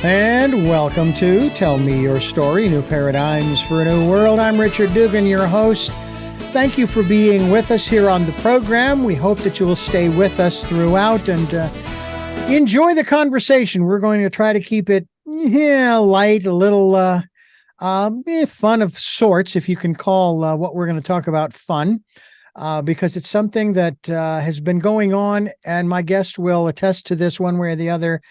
And welcome to Tell Me Your Story, New Paradigms for a New World. I'm Richard Dugan, your host. Thank you for being with us here on the program. We hope that you will stay with us throughout and enjoy the conversation. We're going to try to keep it light, a little fun of sorts, if you can call what we're going to talk about fun, because it's something that has been going on, and my guest will attest to this one way or the other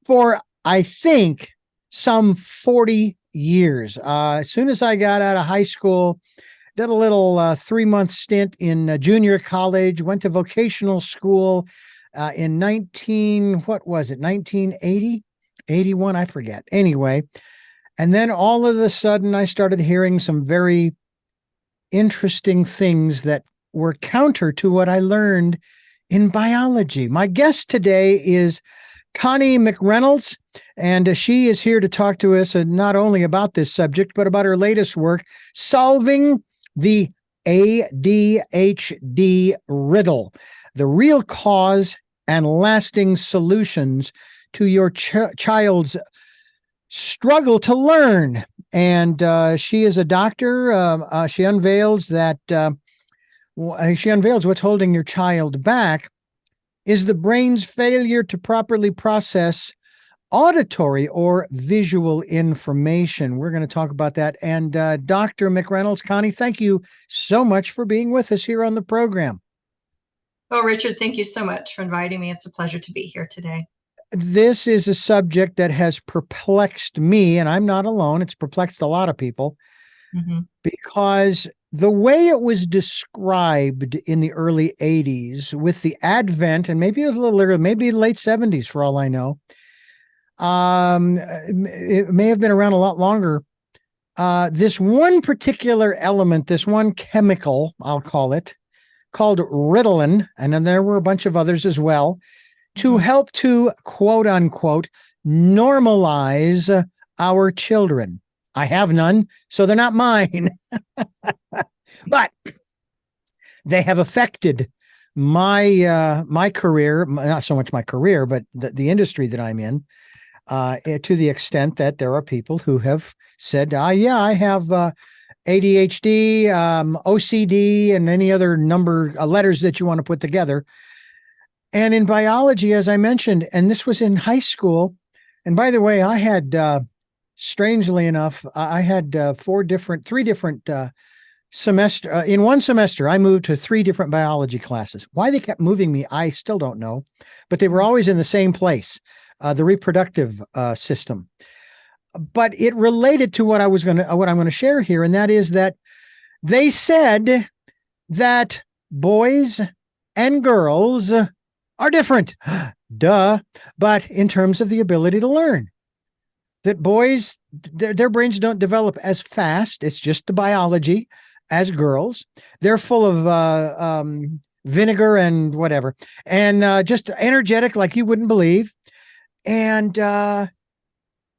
for, I think, some 40 years. As soon as I got out of high school, did a little 3-month stint in junior college, went to vocational school in 1980, 81, I forget. Anyway, and then all of a sudden I started hearing some very interesting things that were counter to what I learned in biology. My guest today is Connie McReynolds, and she is here to talk to us not only about this subject, but about her latest work, Solving the ADHD Riddle, the real cause and lasting solutions to your child's struggle to learn. And she is a doctor. She unveils what's holding your child back is the brain's failure to properly process auditory or visual information. We're going to talk about that. And Dr. McReynolds, Connie, thank you so much for being with us here on the program. Oh, Richard, thank you so much for inviting me. It's a pleasure to be here today. This is a subject that has perplexed me, and I'm not alone. It's perplexed a lot of people because the way it was described in the early 80s with the advent, and maybe it was a little earlier, maybe late 70s for all I know, it may have been around a lot longer. This one particular element, this one chemical, I'll call it, called Ritalin, and then there were a bunch of others as well, to help to, quote unquote, normalize our children. I have none, so they're not mine. But they have affected my career, not so much my career, but the industry that I'm in, to the extent that there are people who have said, I have ADHD, OCD, and any other number of letters that you want to put together. And in biology, as I mentioned, and this was in high school. And by the way, I had, strangely enough, I had three different semester. In one semester, I moved to 3 different biology classes. Why they kept moving me, I still don't know. But they were always in the same place, the reproductive system. But it related to what I'm going to share here, and that is that they said that boys and girls are different. Duh. But in terms of the ability to learn, that boys, their brains don't develop as fast. It's just the biology as girls. They're full of vinegar and whatever, and just energetic like you wouldn't believe. And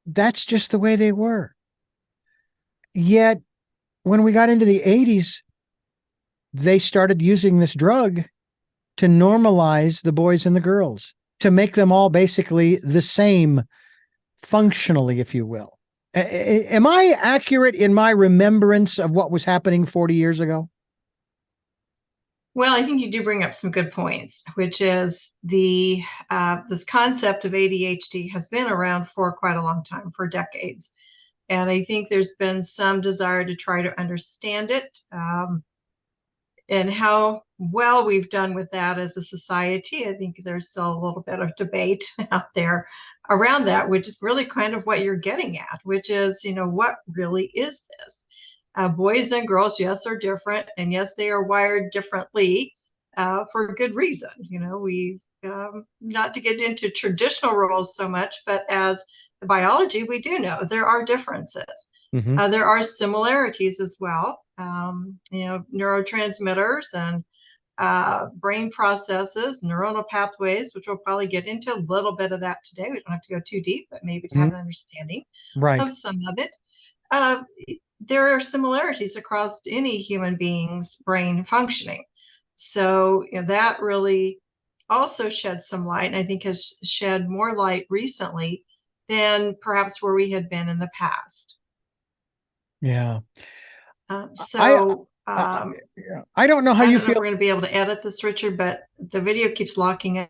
that's just the way they were. Yet when we got into the 80s, they started using this drug to normalize the boys and the girls, to make them all basically the same functionally, if you will. Am I accurate in my remembrance of what was happening 40 years ago? Well, I think you do bring up some good points, which is this concept of ADHD has been around for quite a long time, for decades. And I think there's been some desire to try to understand it, and how well we've done with that as a society. I think there's still a little bit of debate out there around that, which is really kind of what you're getting at, which is, what really is this? Boys and girls, yes, are different. And yes, they are wired differently for good reason. We, not to get into traditional roles so much, but as the biology, we do know there are differences. There are similarities as well. Neurotransmitters and brain processes, neuronal pathways, which we'll probably get into a little bit of that today. We don't have to go too deep, but maybe to have an understanding of some of it. There are similarities across any human being's brain functioning. So that really also sheds some light, and I think has shed more light recently than perhaps where we had been in the past. Yeah. I, So I I don't know how I you don't know if feel. we're going to be able to edit this, Richard, but the video keeps locking in.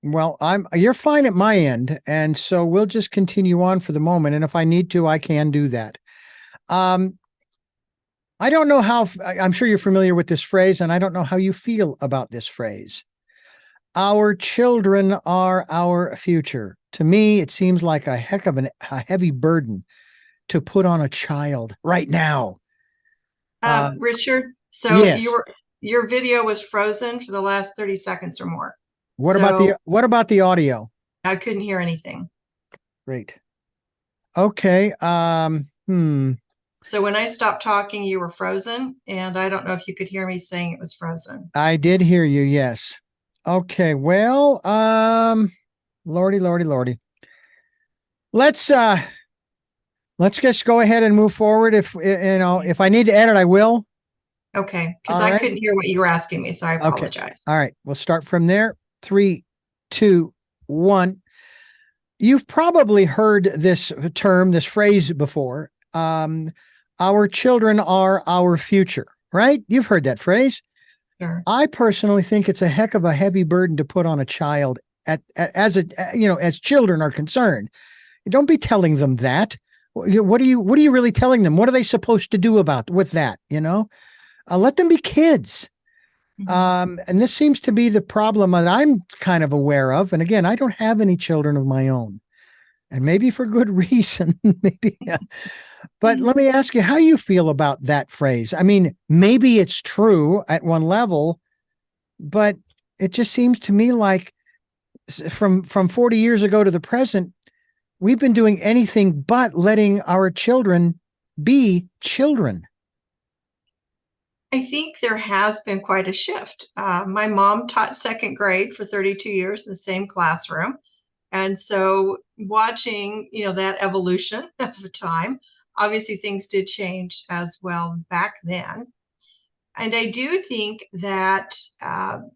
Well, you're fine at my end, and so we'll just continue on for the moment. And if I need to, I can do that. Um, I don't know how. I'm sure you're familiar with this phrase, and I don't know how you feel about this phrase. Our children are our future. To me, it seems like a heck of a heavy burden to put on a child right now. Richard, so Yes. your video was frozen for the last 30 seconds or more. What So about the audio? I couldn't hear anything. Great. Okay. So when I stopped talking, you were frozen, and I don't know if you could hear me saying it was frozen. I did hear you. Yes. Okay. Well, lordy, lordy, lordy. Let's let's just go ahead and move forward. If I need to edit, I will. Okay, because All I right. couldn't hear what you were asking me, so I Okay. apologize. All right. We'll start from there. 3, 2, 1. You've probably heard this term, this phrase before. Our children are our future, right? You've heard that phrase. Sure. I personally think it's a heck of a heavy burden to put on a child as children are concerned. Don't be telling them that. What are you really telling them? What are they supposed to do with that? Let them be kids. And this seems to be the problem that I'm kind of aware of. And again, I don't have any children of my own, and maybe for good reason. Maybe. But let me ask you how you feel about that phrase. I mean, maybe it's true at one level, but it just seems to me like from 40 years ago to the present, we've been doing anything but letting our children be children. I think there has been quite a shift. My mom taught second grade for 32 years in the same classroom. And so watching, that evolution of time, obviously things did change as well back then. And I do think that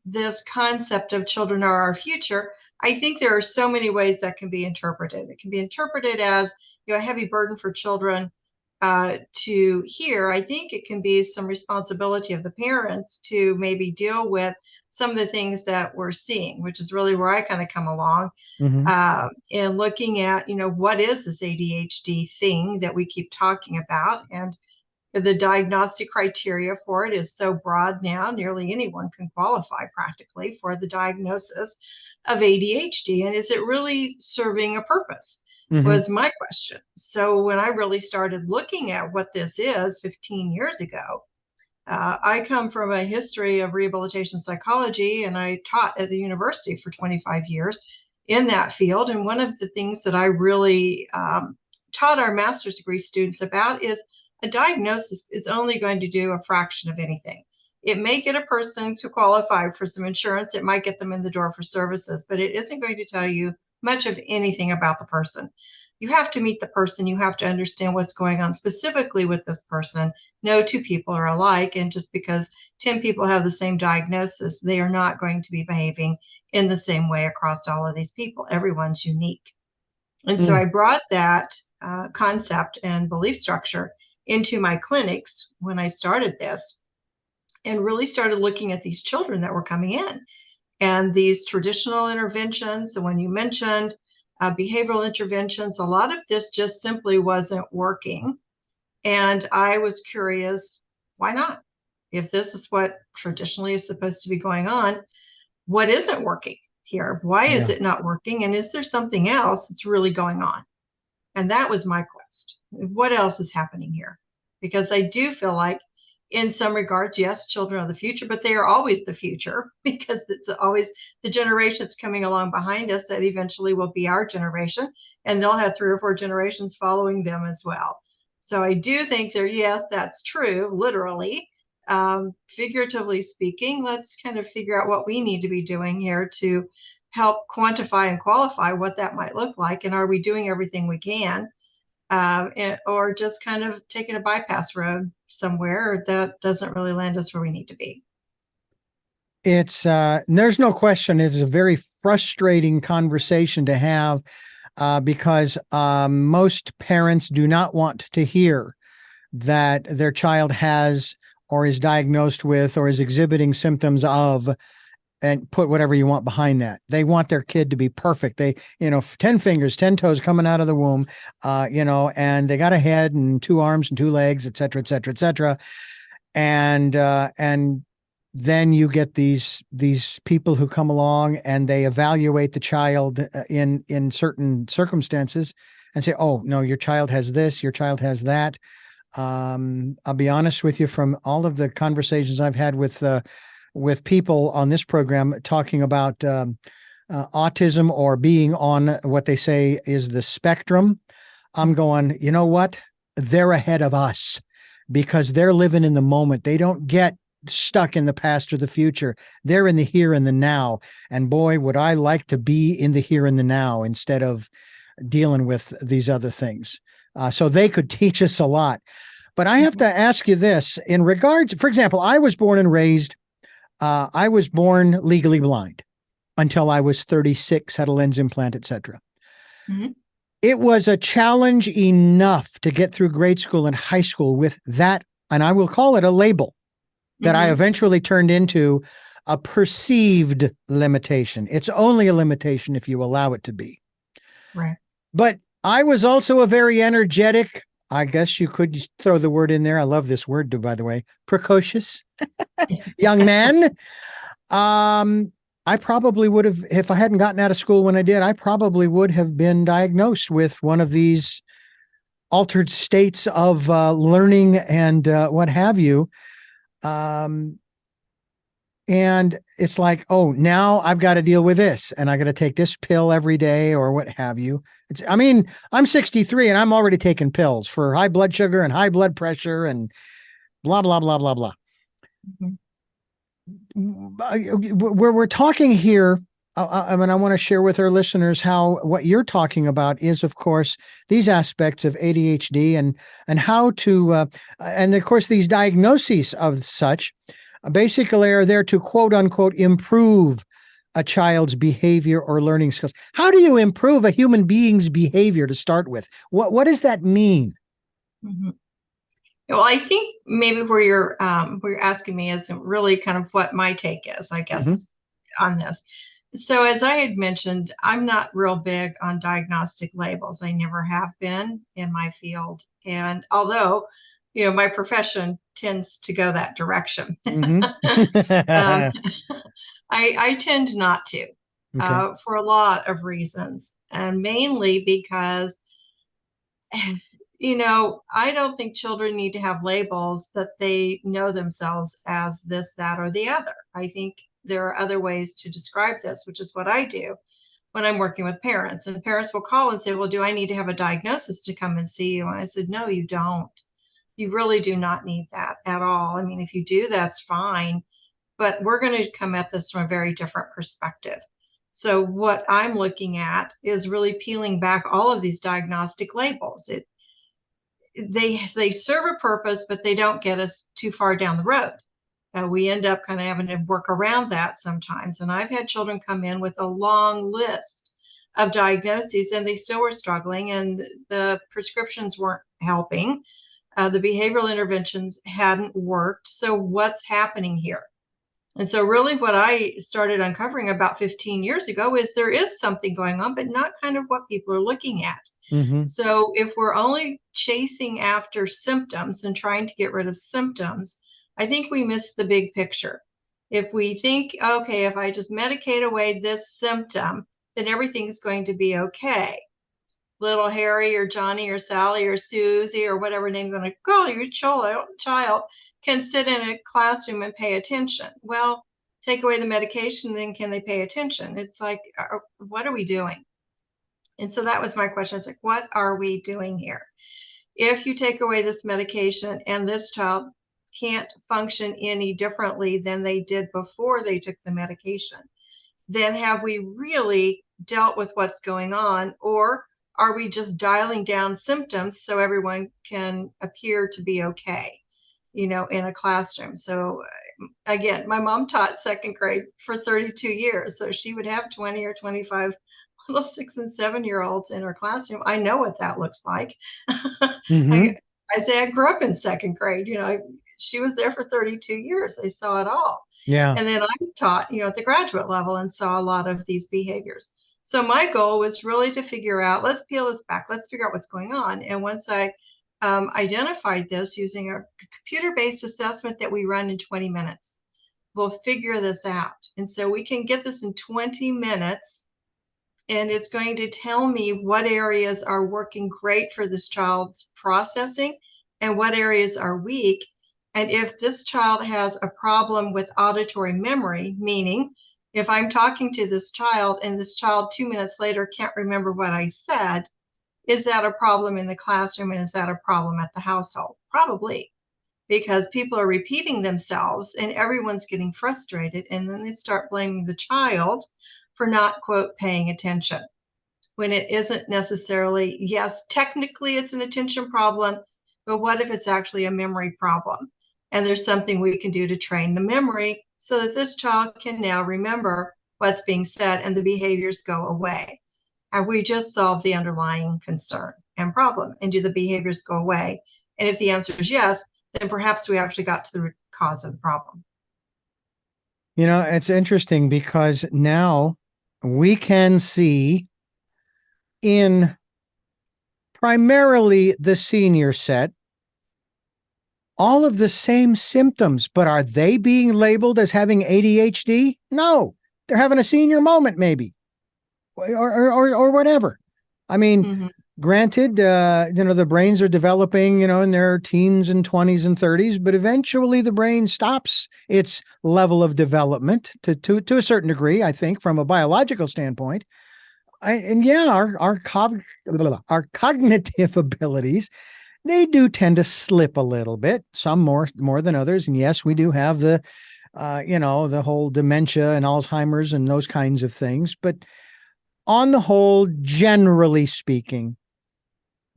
this concept of children are our future, I think there are so many ways that can be interpreted. It can be interpreted as a heavy burden for children to hear. I think it can be some responsibility of the parents to maybe deal with some of the things that we're seeing, which is really where I kind of come along and looking at, what is this ADHD thing that we keep talking about? And the diagnostic criteria for it is so broad now, nearly anyone can qualify practically for the diagnosis of ADHD. And is it really serving a purpose? Was my question. So when I really started looking at what this is 15 years ago, I come from a history of rehabilitation psychology, and I taught at the university for 25 years in that field. And one of the things that I really taught our master's degree students about is a diagnosis is only going to do a fraction of anything. It may get a person to qualify for some insurance. It might get them in the door for services, but it isn't going to tell you much of anything about the person. You have to meet the person. You have to understand what's going on specifically with this person. No two people are alike. And just because 10 people have the same diagnosis, they are not going to be behaving in the same way across all of these people. Everyone's unique. And so I brought that concept and belief structure into my clinics when I started this, and really started looking at these children that were coming in and these traditional interventions. The one you mentioned, behavioral interventions, a lot of this just simply wasn't working. And I was curious, why not? If this is what traditionally is supposed to be going on, what isn't working here? Why is it not working? And is there something else that's really going on? And that was my quest. What else is happening here? Because I do feel like, in some regards, yes, children are the future, but they are always the future because it's always the generations coming along behind us that eventually will be our generation, and they'll have 3 or 4 generations following them as well. So I do think yes, that's true, literally. Figuratively speaking, let's kind of figure out what we need to be doing here to help quantify and qualify what that might look like. And are we doing everything we can? Or just kind of taking a bypass road somewhere that doesn't really land us where we need to be. There's no question. It's a very frustrating conversation to have. because most parents do not want to hear that their child has or is diagnosed with or is exhibiting symptoms of, and put whatever you want behind that. They want their kid to be perfect. They, 10 fingers, 10 toes coming out of the womb, and they got a head and two arms and two legs, et cetera, et cetera, et cetera. And then you get these people who come along and they evaluate the child in certain circumstances and say, oh, no, your child has this, your child has that. I'll be honest with you, from all of the conversations I've had with people on this program talking about autism or being on what they say is the spectrum, I'm going, you know what? They're ahead of us because they're living in the moment. They don't get stuck in the past or the future. They're in the here and the now. And boy, would I like to be in the here and the now instead of dealing with these other things. So they could teach us a lot. But I have to ask you this in regards, for example, I was born and raised, I was born legally blind until I was 36, had a lens implant, etc. Mm-hmm. It was a challenge enough to get through grade school and high school with that, and I will call it a label that I eventually turned into a perceived limitation. It's only a limitation if you allow it to be. Right. But I was also a very energetic, I guess you could throw the word in there. I love this word, by the way, precocious young man. I probably would have, if I hadn't gotten out of school when I did, I probably would have been diagnosed with one of these altered states of learning and what have you. And it's like, oh, now I've got to deal with this and I got to take this pill every day or what have you. I'm 63 and I'm already taking pills for high blood sugar and high blood pressure and blah, blah, blah, blah, blah. Mm-hmm. Where we're talking here, I want to share with our listeners how what you're talking about is, of course, these aspects of ADHD and how to, and of course, these diagnoses of such basically are there to quote unquote improve a child's behavior or learning skills. How do you improve a human being's behavior to start with? What does that mean? Mm-hmm. Well, I think maybe where you're asking me isn't really kind of what my take is, I guess, on this. So as I had mentioned, I'm not real big on diagnostic labels. I never have been in my field. And although, my profession tends to go that direction, I tend not to for a lot of reasons. And mainly because I don't think children need to have labels that they know themselves as this, that, or the other. I think there are other ways to describe this, which is what I do when I'm working with parents. And parents will call and say, well, do I need to have a diagnosis to come and see you? And I said, no, you don't. You really do not need that at all. I mean, if you do, that's fine. But we're going to come at this from a very different perspective. So what I'm looking at is really peeling back all of these diagnostic labels. They serve a purpose, but they don't get us too far down the road. We end up kind of having to work around that sometimes. And I've had children come in with a long list of diagnoses and they still were struggling and the prescriptions weren't helping. The behavioral interventions hadn't worked. So what's happening here? And so really what I started uncovering about 15 years ago is there is something going on, but not kind of what people are looking at. Mm-hmm. So if we're only chasing after symptoms and trying to get rid of symptoms, I think we miss the big picture. If we think, okay, if I just medicate away this symptom, then everything's going to be okay. Little Harry or Johnny or Sally or Susie or whatever name you're going to call your child can sit in a classroom and pay attention. Well, take away the medication, then can they pay attention? It's like, what are we doing? And so that was my question. It's like, what are we doing here? If you take away this medication and this child can't function any differently than they did before they took the medication, then have we really dealt with what's going on? Or are we just dialing down symptoms so everyone can appear to be okay, in a classroom? So again, my mom taught second grade for 32 years. So she would have 20 or 25 little 6 and 7-year-olds in her classroom, I know what that looks like. Mm-hmm. I say I grew up in second grade. She was there for 32 years. They saw it all. Yeah. And then I taught, at the graduate level and saw a lot of these behaviors. So my goal was really to figure out, let's peel this back. Let's figure out what's going on. And once I identified this using a computer-based assessment that we run in 20 minutes, we'll figure this out. And so we can get this in 20 minutes, and it's going to tell me what areas are working great for this child's processing and what areas are weak. And if this child has a problem with auditory memory, meaning if I'm talking to this child and this child 2 minutes later can't remember what I said, is that a problem in the classroom and is that a problem at the household? Probably, because people are repeating themselves and everyone's getting frustrated, and then they start blaming the child for not, quote, paying attention, when it isn't necessarily. Yes, technically it's an attention problem, but what if it's actually a memory problem? And there's something we can do to train the memory so that this child can now remember what's being said and the behaviors go away. And we just solve the underlying concern and problem. And do the behaviors go away? And if the answer is yes, then perhaps we actually got to the root cause of the problem. It's interesting because now we can see in primarily the senior set all of the same symptoms, but are they being labeled as having ADHD? No, they're having a senior moment, maybe, or whatever. I mean, Mm-hmm. Granted, the brains are developing, in their teens and 20s and 30s, but eventually the brain stops its level of development to a certain degree, I think, from a biological standpoint. Our cognitive abilities, they do tend to slip a little bit, some more than others. And yes, we do have the whole dementia and Alzheimer's and those kinds of things. But on the whole, generally speaking,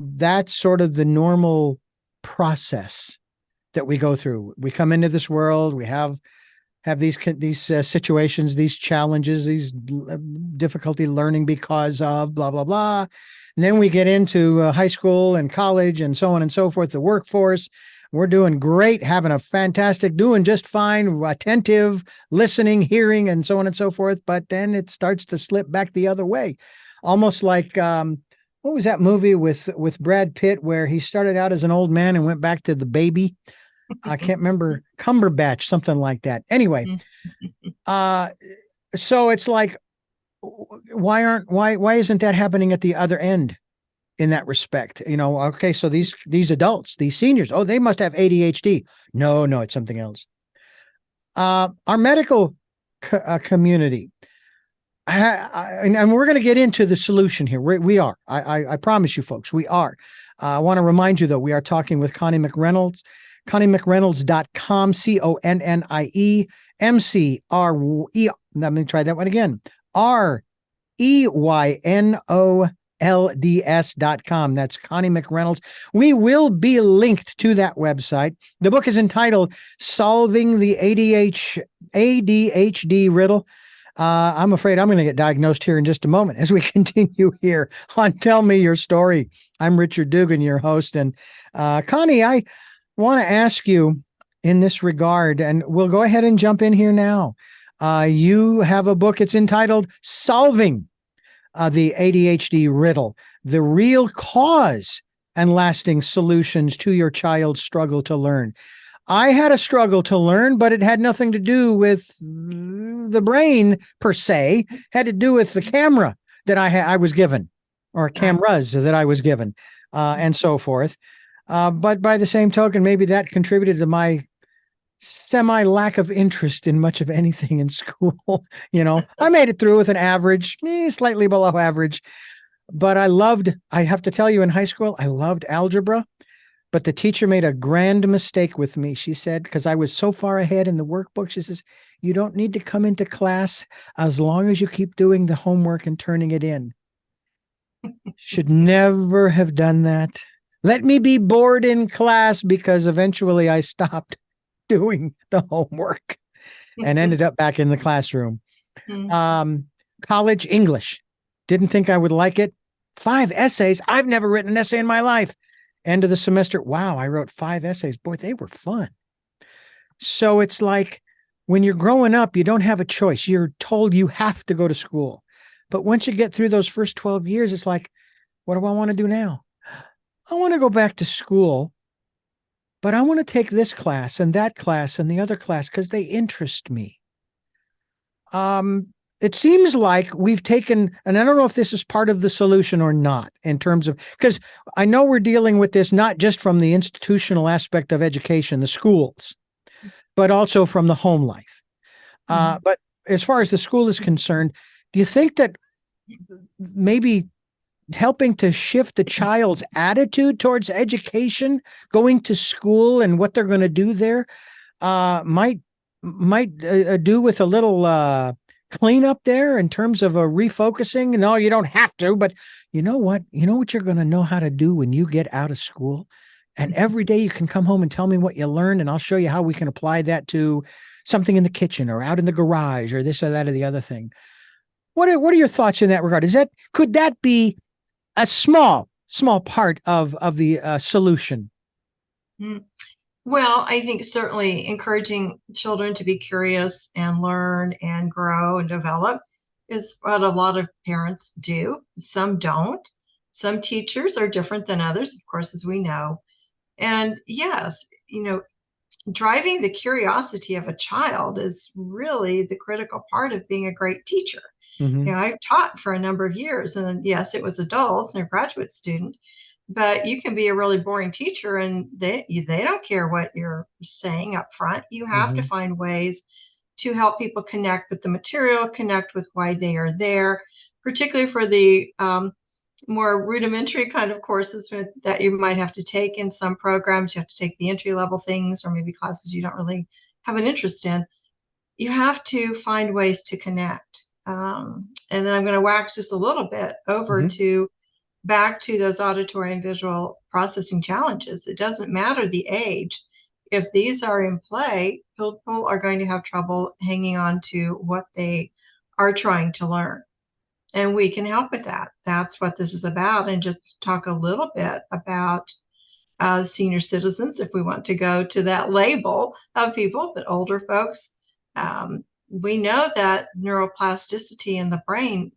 that's sort of the normal process that we go through. We come into this world, we have these situations, these challenges, these difficulty learning because of blah, blah, blah. And then we get into high school and college and so on and so forth, the workforce. We're doing great, doing just fine, attentive, listening, hearing, and so on and so forth. But then it starts to slip back the other way, almost like, what was that movie with Brad Pitt where he started out as an old man and went back to the baby? I can't remember. Cumberbatch, something like that. Anyway, so it's like, why isn't that happening at the other end in that respect? Okay, so these adults, these seniors, oh, they must have ADHD. No, it's something else. Our medical community. And we're going to get into the solution here. We are. I promise you, folks, we are. I want to remind you, though, we are talking with Connie McReynolds, ConnieMcReynolds.com, ConnieMcReynolds. Let me try that one again. REYNOLDS.com. That's Connie McReynolds. We will be linked to that website. The book is entitled Solving the ADHD Riddle. I'm afraid I'm going to get diagnosed here in just a moment as we continue here on Tell Me Your Story. I'm Richard Dugan, your host. And Connie, I want to ask you in this regard, and we'll go ahead and jump in here now. You have a book. It's entitled Solving the ADHD Riddle, the real cause and lasting solutions to your child's struggle to learn. I had a struggle to learn, but it had nothing to do with the brain per se. It had to do with the camera that I was given, or cameras that I was given, and so forth. But by the same token, maybe that contributed to my semi lack of interest in much of anything in school. I made it through with an average, slightly below average, but I have to tell you, in high school, I loved algebra. But the teacher made a grand mistake with me. She said, because I was so far ahead in the workbook, she says, you don't need to come into class as long as you keep doing the homework and turning it in. Should never have done that. Let me be bored in class, because eventually I stopped doing the homework and ended up back in the classroom. College English. Didn't think I would like it. 5 essays. I've never written an essay in my life. End of the semester. Wow, I wrote 5 essays. Boy, they were fun. So it's like when you're growing up, you don't have a choice. You're told you have to go to school. But once you get through those first 12 years, it's like, what do I want to do now? I want to go back to school, but I want to take this class and that class and the other class because they interest me. It seems like we've taken, and I don't know if this is part of the solution or not in terms of, because I know we're dealing with this not just from the institutional aspect of education, the schools, but also from the home life. But as far as the school is concerned, do you think that maybe helping to shift the child's attitude towards education, going to school and what they're going to do there, might do with a little cleanup there in terms of a refocusing? No, you don't have to, but you know what? You know what you're going to know how to do when you get out of school? And every day you can come home and tell me what you learned, and I'll show you how we can apply that to something in the kitchen or out in the garage or this or that or the other thing. What are your thoughts in that regard? Could that be a small part of the solution? Well, I think certainly encouraging children to be curious and learn and grow and develop is what a lot of parents do. Some don't. Some teachers are different than others, of course, as we know. And yes, driving the curiosity of a child is really the critical part of being a great teacher. Mm-hmm. I've taught for a number of years, and yes, it was adults and a graduate student, but you can be a really boring teacher and they don't care what you're saying up front. You have to find ways to help people connect with the material, connect with why they are there, particularly for the more rudimentary kind of courses that you might have to take in some programs. You have to take the entry level things or maybe classes you don't really have an interest in. You have to find ways to connect. And then I'm going to wax just a little bit over to back to those auditory and visual processing challenges. It doesn't matter the age. If these are in play, people are going to have trouble hanging on to what they are trying to learn. And we can help with that. That's what this is about. And just talk a little bit about senior citizens, if we want to go to that label of people, but older folks. We know that neuroplasticity in the brain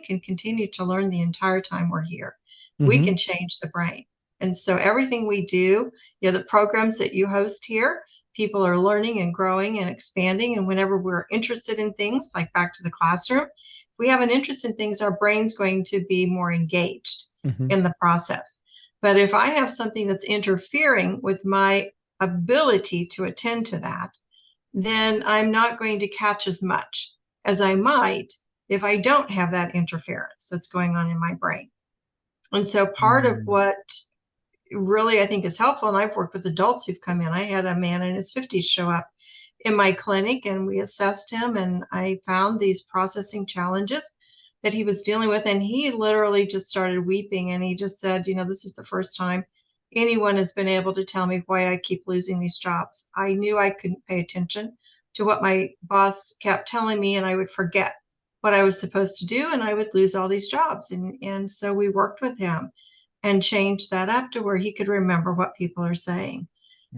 can continue to learn the entire time we're here. We can change the brain. And so everything we do, the programs that you host here, people are learning and growing and expanding. And whenever we're interested in things, like back to the classroom, if we have an interest in things, our brain's going to be more engaged in the process. But if I have something that's interfering with my ability to attend to that, then I'm not going to catch as much as I might if I don't have that interference that's going on in my brain. And so part of what really I think is helpful, and I've worked with adults who've come in. I had a man in his 50s show up in my clinic, and we assessed him, and I found these processing challenges that he was dealing with. And he literally just started weeping, and he just said, this is the first time anyone has been able to tell me why I keep losing these jobs. I knew I couldn't pay attention to what my boss kept telling me, and I would forget what I was supposed to do, and I would lose all these jobs. And so we worked with him and changed that up to where he could remember what people are saying.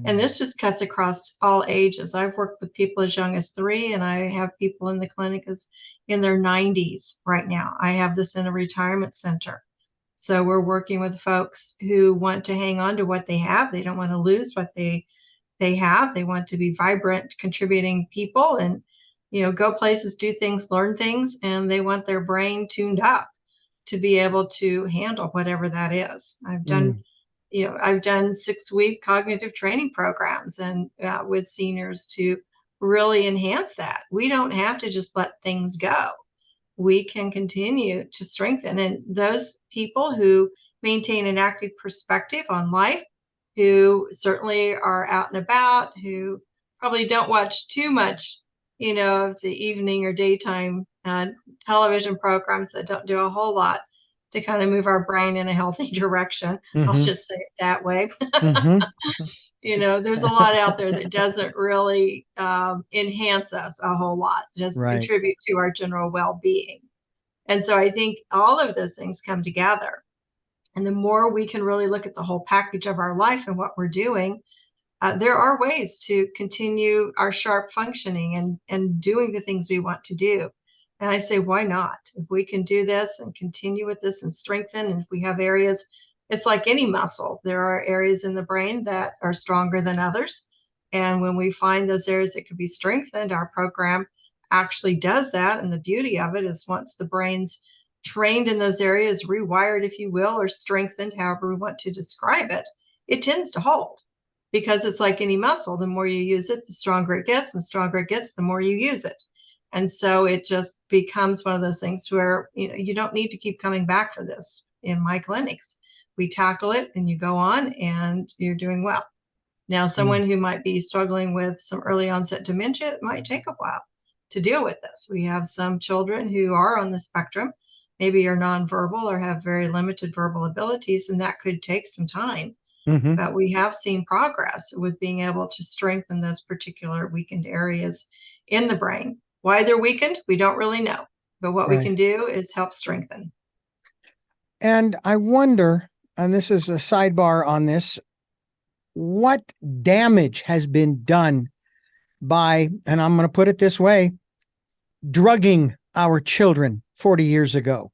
And this just cuts across all ages. I've worked with people as young as 3, and I have people in the clinic as in their 90s right now. I have this in a retirement center. So we're working with folks who want to hang on to what they have. They don't want to lose what they have. They want to be vibrant, contributing people and, go places, do things, learn things, and they want their brain tuned up to be able to handle whatever that is. I've done 6-week cognitive training programs and with seniors to really enhance that. We don't have to just let things go. We can continue to strengthen. And those people who maintain an active perspective on life, who certainly are out and about, who probably don't watch too much, of the evening or daytime television programs that don't do a whole lot to kind of move our brain in a healthy direction. I'll just say it that way. There's a lot out there that doesn't really enhance us a whole lot, doesn't contribute to our general well-being. And so I think all of those things come together. And the more we can really look at the whole package of our life and what we're doing, there are ways to continue our sharp functioning and doing the things we want to do. And I say, why not? If we can do this and continue with this and strengthen, and if we have areas, it's like any muscle. There are areas in the brain that are stronger than others. And when we find those areas that could be strengthened, our program actually does that. And the beauty of it is once the brain's trained in those areas, rewired, if you will, or strengthened, however we want to describe it, it tends to hold because it's like any muscle. The more you use it, the stronger it gets, and the stronger it gets, the more you use it. And so it just becomes one of those things where, you don't need to keep coming back for this in my clinics. We tackle it and you go on and you're doing well. Now, someone who might be struggling with some early onset dementia, it might take a while to deal with this. We have some children who are on the spectrum, maybe are nonverbal or have very limited verbal abilities, and that could take some time. Mm-hmm. But we have seen progress with being able to strengthen those particular weakened areas in the brain. Why they're weakened, we don't really know. But what we Right. can do is help strengthen. And I wonder, and this is a sidebar on this, what damage has been done by, and I'm going to put it this way, drugging our children 40 years ago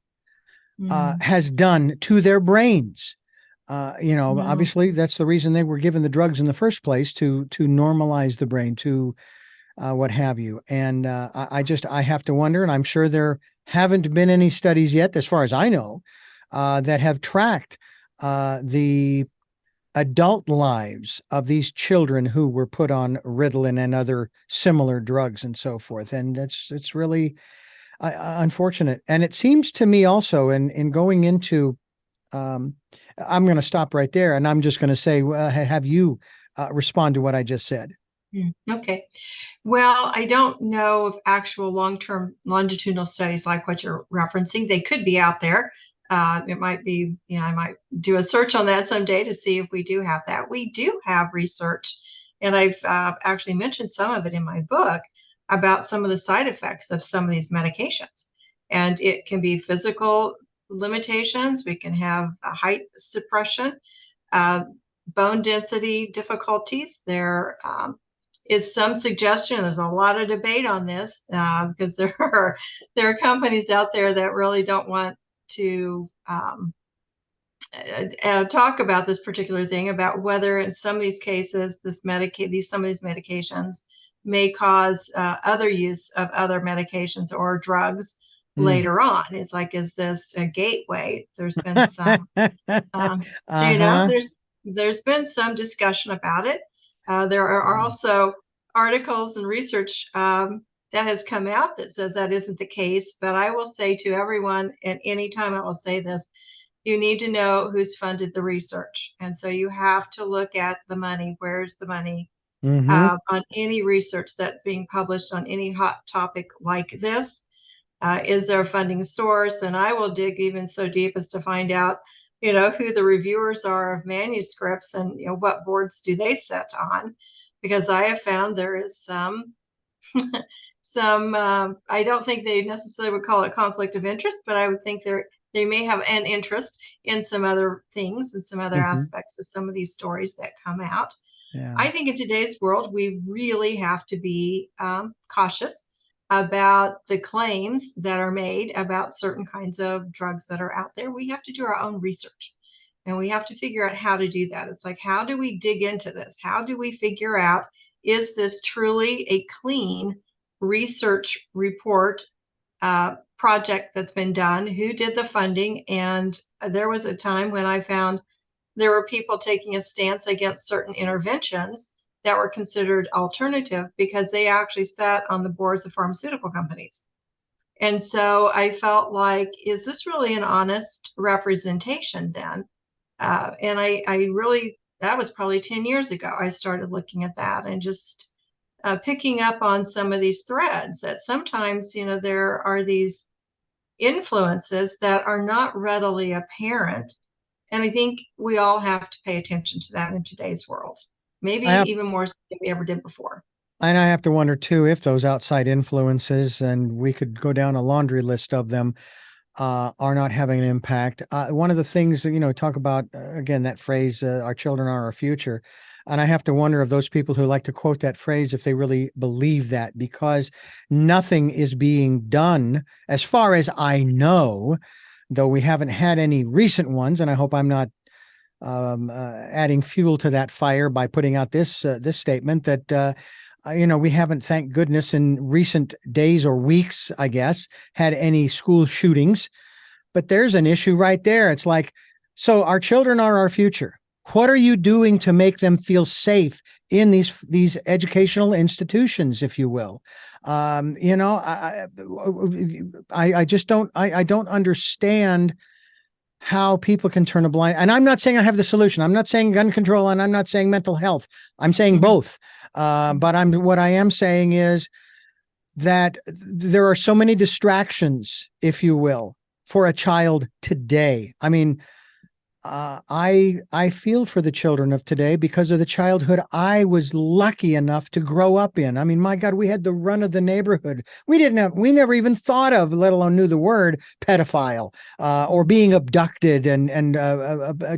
has done to their brains. Obviously that's the reason they were given the drugs in the first place, to normalize the brain, to what have you. And I have to wonder, and I'm sure there haven't been any studies yet, as far as I know, that have tracked the adult lives of these children who were put on Ritalin and other similar drugs and so forth. And it's really unfortunate. And it seems to me also, in going into, I'm going to stop right there, and I'm just going to say, have you respond to what I just said? Okay. Well, I don't know of actual long-term longitudinal studies like what you're referencing. They could be out there. It might be, I might do a search on that someday to see if we do have that. We do have research, and I've actually mentioned some of it in my book about some of the side effects of some of these medications. And it can be physical limitations. We can have a height suppression, bone density difficulties. There is some suggestion. There's a lot of debate on this because there are companies out there that really don't want to talk about this particular thing, about whether in some of these cases some of these medications may cause other use of other medications or drugs later on. It's like, is this a gateway? There's been some there's been some discussion about it. There are also articles and research that has come out that says that isn't the case. But I will say to everyone, at any time I will say this, you need to know who's funded the research. And so you have to look at the money. Where's the money on any research that's being published on any hot topic like this? Is there a funding source? And I will dig even so deep as to find out, who the reviewers are of manuscripts, and what boards do they sit on, because I have found there is some I don't think they necessarily would call it conflict of interest, but I would think they may have an interest in some other things and some other aspects of some of these stories that come out. Yeah. I think in today's world, we really have to be cautious about the claims that are made about certain kinds of drugs that are out there. We have to do our own research, and we have to figure out how to do that. It's like, how do we dig into this? How do we figure out, is this truly a clean research report project that's been done? Who did the funding? And there was a time when I found there were people taking a stance against certain interventions that were considered alternative because they actually sat on the boards of pharmaceutical companies. And so I felt like, is this really an honest representation then? And I really, that was probably 10 years ago, I started looking at that and just picking up on some of these threads that sometimes, there are these influences that are not readily apparent. And I think we all have to pay attention to that in today's world, maybe even more so than we ever did before. And I have to wonder too, if those outside influences, and we could go down a laundry list of them, are not having an impact. One of the things, talk about, again, that phrase, our children are our future. And I have to wonder if those people who like to quote that phrase, if they really believe that, because nothing is being done, as far as I know, though we haven't had any recent ones. And I hope I'm not adding fuel to that fire by putting out this statement that we haven't, thank goodness, in recent days or weeks, I guess, had any school shootings. But there's an issue right there. It's like, so our children are our future. What are you doing to make them feel safe in these educational institutions, if you will? I just don't I don't understand how people can turn a blind. And I'm not saying I have the solution. I'm not saying gun control, and I'm not saying mental health. I'm saying both. But what I am saying is that there are so many distractions, if you will, for a child today. I mean, I feel for the children of today because of the childhood I was lucky enough to grow up in. I mean, my God, we had the run of the neighborhood. We never even thought of, let alone knew the word pedophile, or being abducted and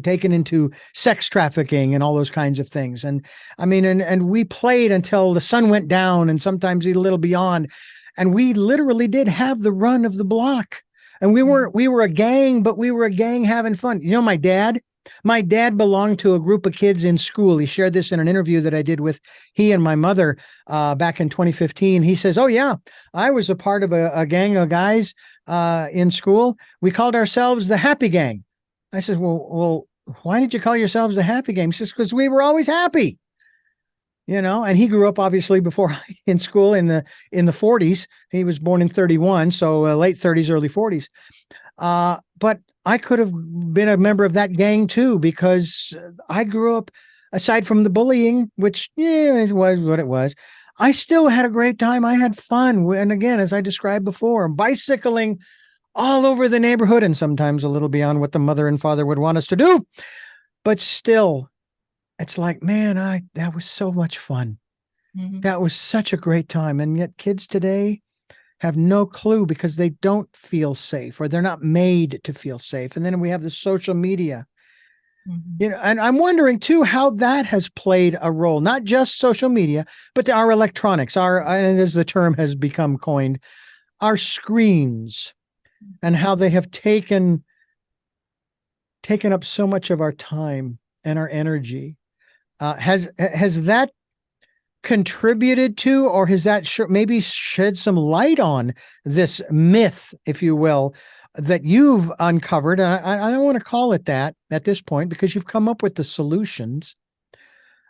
taken into sex trafficking and all those kinds of things. And I mean, and we played until the sun went down, and sometimes a little beyond. And we literally did have the run of the block. And we were a gang, but we were a gang having fun. My dad belonged to a group of kids in school. He shared this in an interview that I did with he and my mother back in 2015. He says, "Oh yeah, I was a part of a gang of guys in school. We called ourselves the Happy Gang." I said, well, why did you call yourselves the Happy Gang? He says, "Because we were always happy." And he grew up obviously before in school in the 40s. He was born in 31, so late 30s, early 40s. But I could have been a member of that gang too, because I grew up, aside from the bullying, which it was what it was, I still had a great time. I had fun. And again, as I described before, bicycling all over the neighborhood, and sometimes a little beyond what the mother and father would want us to do. But still, it's like, man, that was so much fun. That was such a great time. And yet kids today have no clue because they don't feel safe, or they're not made to feel safe. And then we have the social media, and I'm wondering too, how that has played a role, not just social media, but our electronics, and as the term has become coined, our screens, and how they have taken up so much of our time and our energy. Has that contributed to, or has that maybe shed some light on this myth, if you will, that you've uncovered? And I don't want to call it that at this point, because you've come up with the solutions,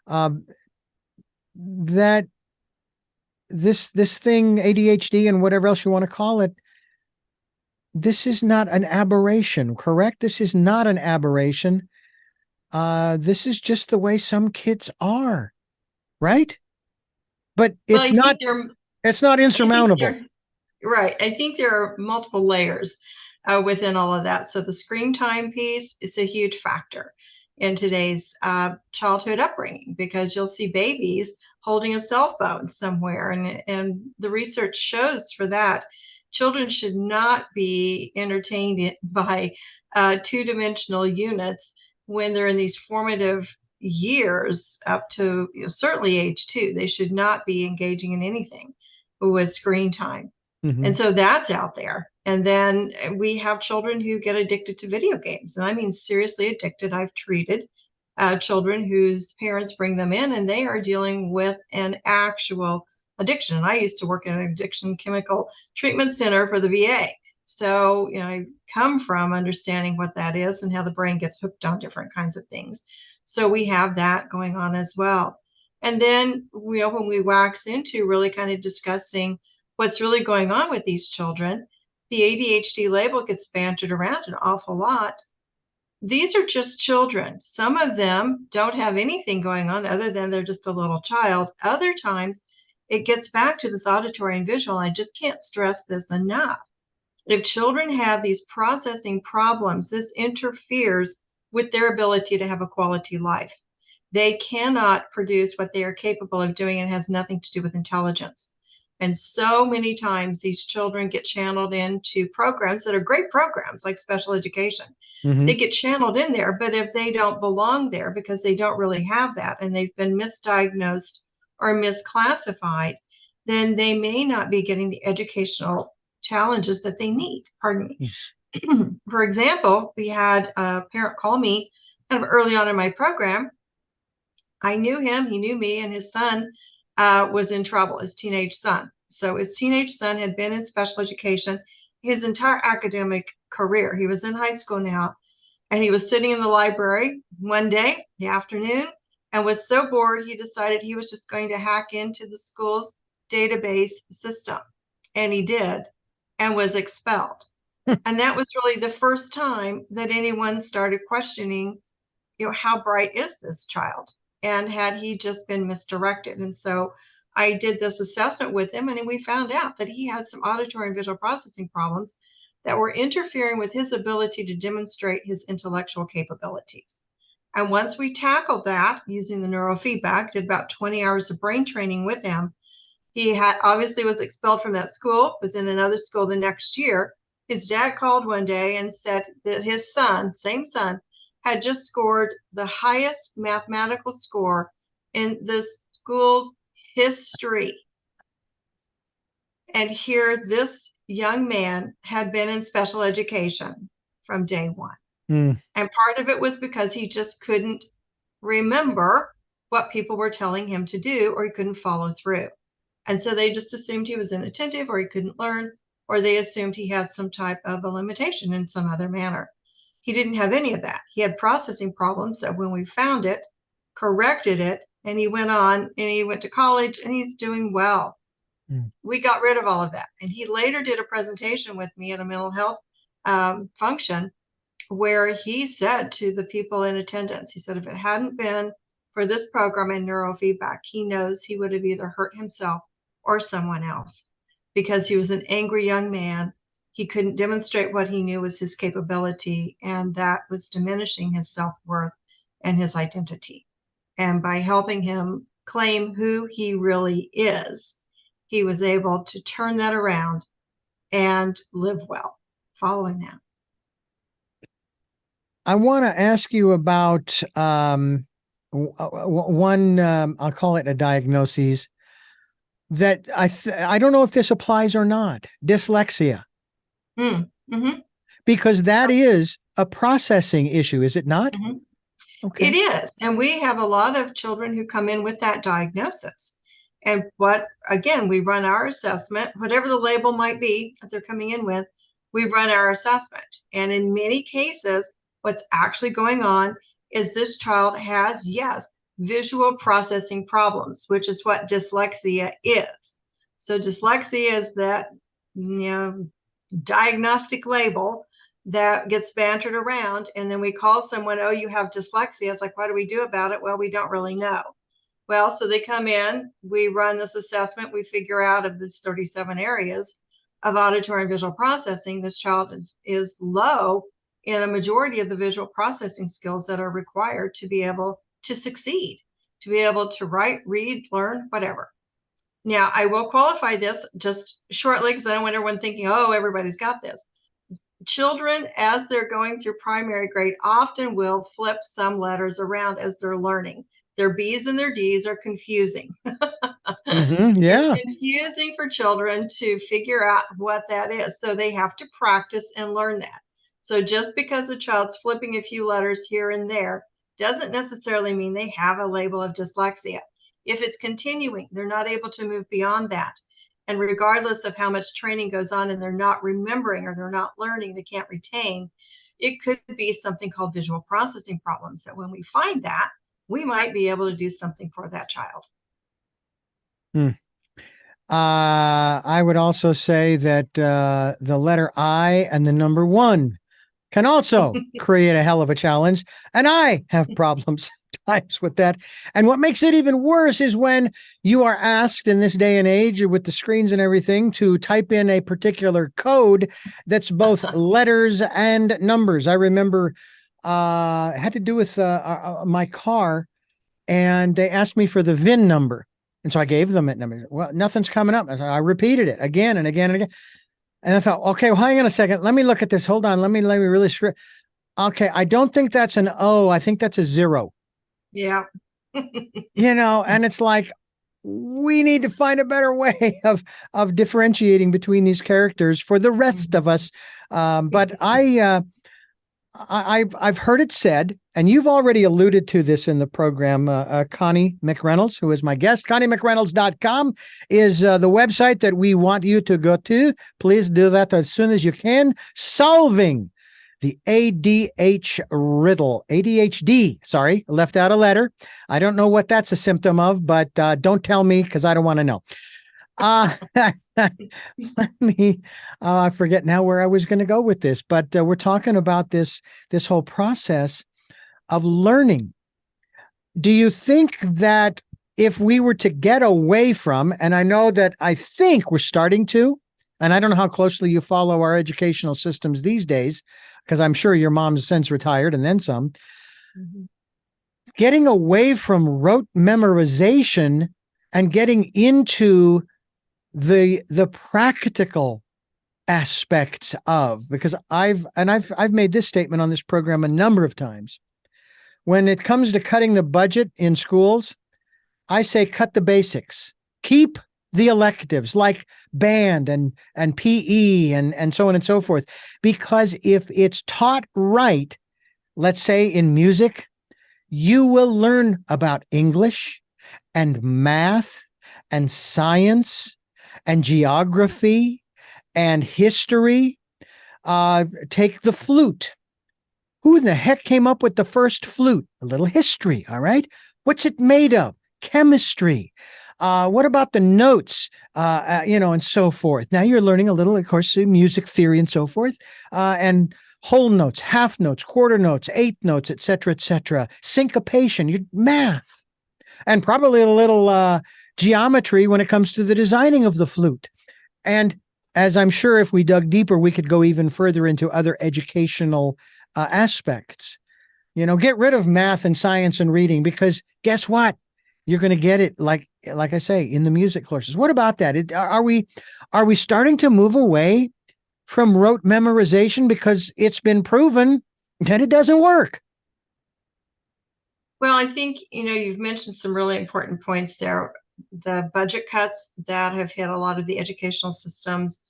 that this thing, ADHD and whatever else you want to call it, this is not an aberration, correct? This is not an aberration. This is just the way some kids are, right? But it's not insurmountable. Right. I think there are multiple layers within all of that. So the screen time piece is a huge factor in today's childhood upbringing, because you'll see babies holding a cell phone somewhere. And the research shows for that, children should not be entertained by two-dimensional units when they're in these formative years up to certainly age 2. They should not be engaging in anything with screen time. And so that's out there. And then we have children who get addicted to video games. And I mean, seriously addicted. I've treated children whose parents bring them in, and they are dealing with an actual addiction. And I used to work in an addiction chemical treatment center for the VA. So, I come from understanding what that is and how the brain gets hooked on different kinds of things. So we have that going on as well. And then when we wax into really kind of discussing what's really going on with these children, the ADHD label gets bantered around an awful lot. These are just children. Some of them don't have anything going on other than they're just a little child. Other times it gets back to this auditory and visual. I just can't stress this enough. If children have these processing problems, this interferes with their ability to have a quality life. They cannot produce what they are capable of doing, and has nothing to do with intelligence. And so many times these children get channeled into programs that are great programs like special education. They get channeled in there, but if they don't belong there because they don't really have that and they've been misdiagnosed or misclassified, then they may not be getting the educational challenges that they need. Pardon me. For example, we had a parent call me kind of early on in my program. I knew him, he knew me, and his son was in trouble, his teenage son. So his teenage son had been in special education his entire academic career. He was in high school now, and he was sitting in the library one day, the afternoon, and was so bored he decided he was just going to hack into the school's database system. And he did, and was expelled. And that was really the first time that anyone started questioning, how bright is this child? And had he just been misdirected? And so I did this assessment with him, and we found out that he had some auditory and visual processing problems that were interfering with his ability to demonstrate his intellectual capabilities. And once we tackled that using the neurofeedback, did about 20 hours of brain training with him, he had obviously was expelled from that school, was in another school the next year. His dad called one day and said that his son, same son, had just scored the highest mathematical score in the school's history. And here this young man had been in special education from day one. And part of it was because he just couldn't remember what people were telling him to do, or he couldn't follow through. And so they just assumed he was inattentive, or he couldn't learn, or they assumed he had some type of a limitation in some other manner. He didn't have any of that. He had processing problems that when we found it, corrected it, and he went on and he went to college and he's doing well. We got rid of all of that. And he later did a presentation with me at a mental health function where he said to the people in attendance, he said, if it hadn't been for this program and neurofeedback, he knows he would have either hurt himself or someone else because he was an angry young man. He couldn't demonstrate what he knew was his capability, and that was diminishing his self-worth and his identity. And by helping him claim who he really is, he was able to turn that around and live well following that. I want to ask you about one, I'll call it a diagnosis that I don't know if this applies or not, dyslexia. Because that is a processing issue, is it not? Okay. It is. And we have a lot of children who come in with that diagnosis. And again, we run our assessment, whatever the label might be that they're coming in with, we run our assessment. And in many cases, what's actually going on is this child has, yes, visual processing problems, which is what dyslexia is. So dyslexia is that, diagnostic label that gets bantered around. And then we call someone, oh, you have dyslexia. It's like, what do we do about it? Well, we don't really know. Well, so they come in, we run this assessment, we figure out of these 37 areas of auditory and visual processing, this child is low in a majority of the visual processing skills that are required to be able to succeed, to be able to write, read, learn, whatever. Now, I will qualify this just shortly because I don't want everyone thinking, oh, everybody's got this. Children, as they're going through primary grade, often will flip some letters around as they're learning. Their B's and their D's are confusing. It's confusing for children to figure out what that is. So they have to practice and learn that. So just because a child's flipping a few letters here and there doesn't necessarily mean they have a label of dyslexia. If it's continuing, they're not able to move beyond that. And regardless of how much training goes on and they're not remembering or they're not learning, they can't retain, it could be something called visual processing problems. So when we find that, we might be able to do something for that child. I would also say that the letter I and the number 1 can also create a hell of a challenge. And I have problems sometimes with that. And what makes it even worse is when you are asked in this day and age with the screens and everything to type in a particular code that's both letters and numbers. I remember it had to do with my car, and they asked me for the VIN number. And so I gave them it. And I said, well, nothing's coming up. I repeated it again and again and again. And I thought, okay, well, hang on a second. Let me look at this. Hold on. Let me really screw. Okay. I don't think that's an O. I think that's a 0. Yeah. And it's like, we need to find a better way of differentiating between these characters for the rest of us. But I've heard it said, and you've already alluded to this in the program, Connie McReynolds, who is my guest. ConnieMcReynolds.com is the website that we want you to go to. Please do that as soon as you can. Solving the ADHD, sorry, left out a letter. I don't know what that's a symptom of, but don't tell me because I don't want to know. Let me, I forget now where I was going to go with this, but we're talking about this whole process of learning. Do you think that if we were to get away from, and I know that I think we're starting to, and I don't know how closely you follow our educational systems these days, because I'm sure your mom's since retired and then some, getting away from rote memorization and getting into the practical aspects of, because I've made this statement on this program a number of times. When it comes to cutting the budget in schools, I say cut the basics. Keep the electives like band and PE and so on and so forth. Because if it's taught right, let's say in music, you will learn about English and math and science and geography and history. Take the flute. Who in the heck came up with the first flute? A little history, all right? What's it made of? Chemistry. What about the notes, and so forth. Now you're learning a little, of course, music theory and so forth, and whole notes, half notes, quarter notes, eighth notes, et cetera, syncopation, your math, and probably a little geometry when it comes to the designing of the flute. And as I'm sure if we dug deeper, we could go even further into other educational aspects. Get rid of math and science and reading, because guess what? You're going to get it, like I say, in the music courses. What about that? Are we starting to move away from rote memorization because it's been proven that it doesn't work? Well, I think, you've mentioned some really important points there. The budget cuts that have hit a lot of the educational systems,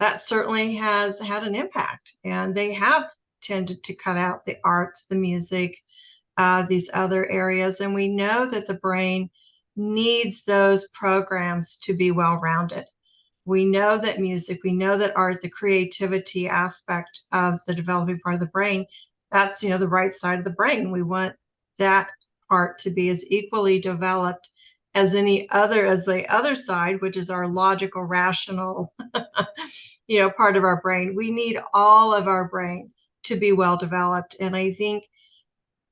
that certainly has had an impact. And they have tended to cut out the arts, the music, these other areas. And we know that the brain needs those programs to be well-rounded. We know that music, we know that art, the creativity aspect of the developing part of the brain, that's, the right side of the brain. We want that part to be as equally developed as the other side, which is our logical, rational, part of our brain. We need all of our brain to be well developed. And I think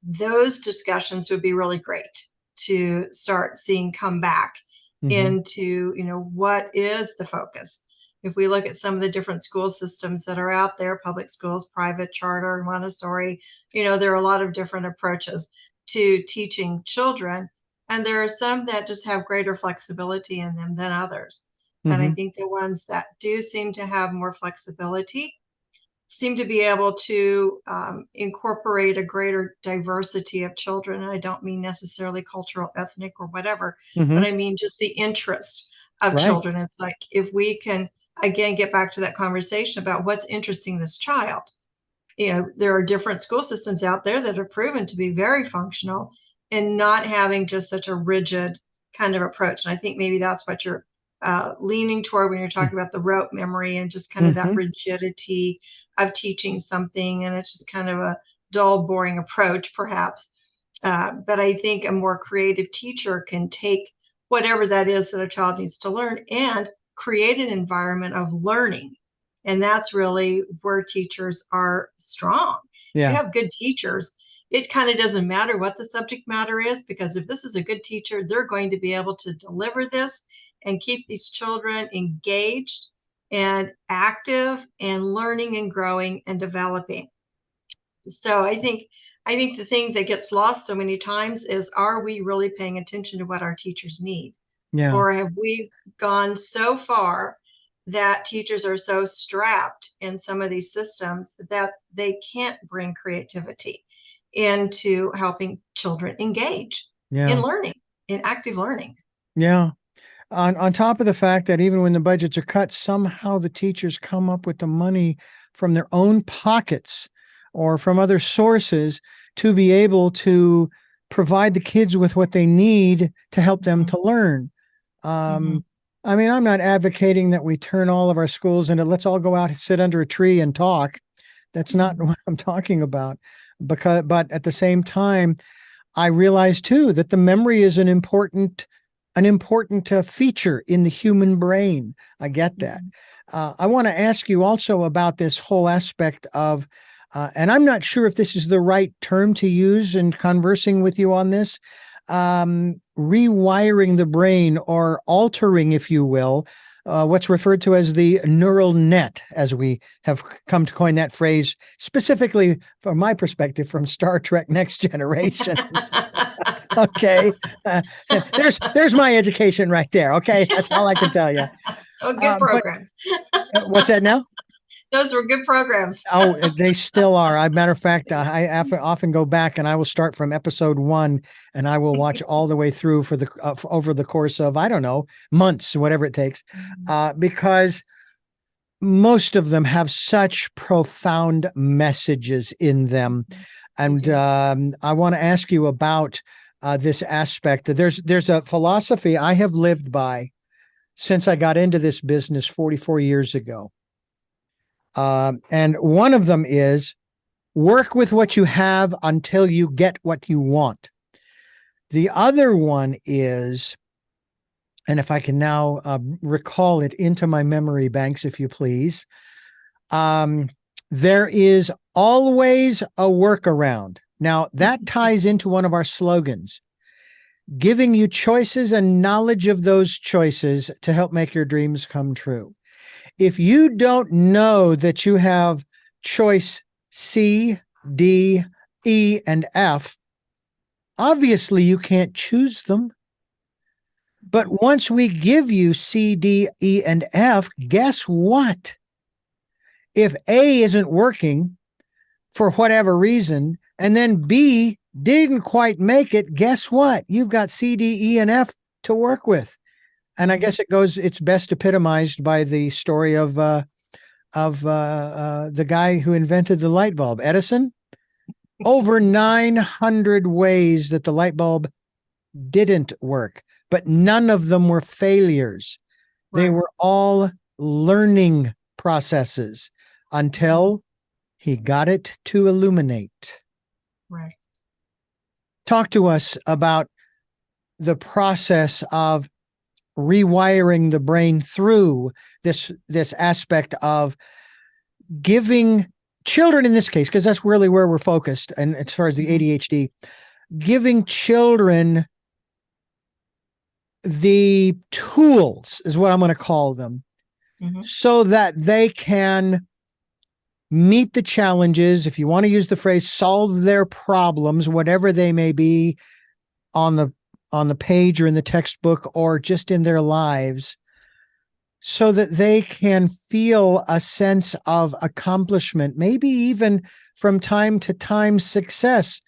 those discussions would be really great to start seeing come back into, what is the focus? If we look at some of the different school systems that are out there, public schools, private, charter, Montessori, there are a lot of different approaches to teaching children. And there are some that just have greater flexibility in them than others. And I think the ones that do seem to have more flexibility seem to be able to incorporate a greater diversity of children. And I don't mean necessarily cultural, ethnic, or whatever, but I mean just the interest of children. It's like, if we can, again, get back to that conversation about what's interesting this child. There are different school systems out there that have proven to be very functional and not having just such a rigid kind of approach. And I think maybe that's what you're leaning toward when you're talking about the rote memory and just kind of that rigidity of teaching something. And it's just kind of a dull, boring approach, perhaps. But I think a more creative teacher can take whatever that is that a child needs to learn and create an environment of learning. And that's really where teachers are strong. If you have good teachers, it kind of doesn't matter what the subject matter is, because if this is a good teacher, they're going to be able to deliver this and keep these children engaged and active and learning and growing and developing. So I think the thing that gets lost so many times is, are we really paying attention to what our teachers need? Yeah. Or have we gone so far that teachers are so strapped in some of these systems that they can't bring creativity into helping children engage in Yeah. learning, in active learning? Yeah. On top of the fact that even when the budgets are cut, somehow the teachers come up with the money from their own pockets or from other sources to be able to provide the kids with what they need to help them Mhm, to learn. mhm, I mean, I'm not advocating that we turn all of our schools into let's all go out and sit under a tree and talk. That's not mhm. what I'm talking about. But at the same time, I realize too that the memory is an important feature in the human brain. I get that. Mhm. I want to ask you also about this whole aspect of, and I'm not sure if this is the right term to use in conversing with you on this, rewiring the brain or altering, if you will, what's referred to as the neural net, as we have come to coin that phrase, specifically from my perspective from Star Trek Next Generation. Okay. Uh, there's my education right there. Okay. That's all I can tell you. Oh, good But programs. what's that now? Those were good programs. Oh, they still are. Matter of fact, often go back and I will start from episode 1 and I will watch all the way through for over the course of, I don't know, months, whatever it takes, because most of them have such profound messages in them. They And do. I want to ask you about this aspect. There's a philosophy I have lived by since I got into this business 44 years ago. And one of them is work with what you have until you get what you want. The other one is, and if I can now recall it into my memory banks, if you please, um, there is always a workaround. Now, that ties into one of our slogans, giving you choices and knowledge of those choices to help make your dreams come true. If you don't know that you have choice C, D, E, and F, obviously you can't choose them. But once we give you C, D, E, and F, guess what? If A isn't working for whatever reason, and then B didn't quite make it, guess what? You've got C, D, E, and F to work with. And I guess it's best epitomized by the story of the guy who invented the light bulb, Edison. Over 900 ways that the light bulb didn't work, but none of them were failures. They Right. were all learning processes until he got it to illuminate. Right. Talk to us about the process of rewiring the brain through this aspect of giving children, in this case, because that's really where we're focused, and as far as the Mhm, ADHD, giving children the tools is what I'm going to call them, mhm. so that they can meet the challenges, if you want to use the phrase, solve their problems, whatever they may be, on the page or in the textbook or just in their lives, so that they can feel a sense of accomplishment, maybe even from time to time success.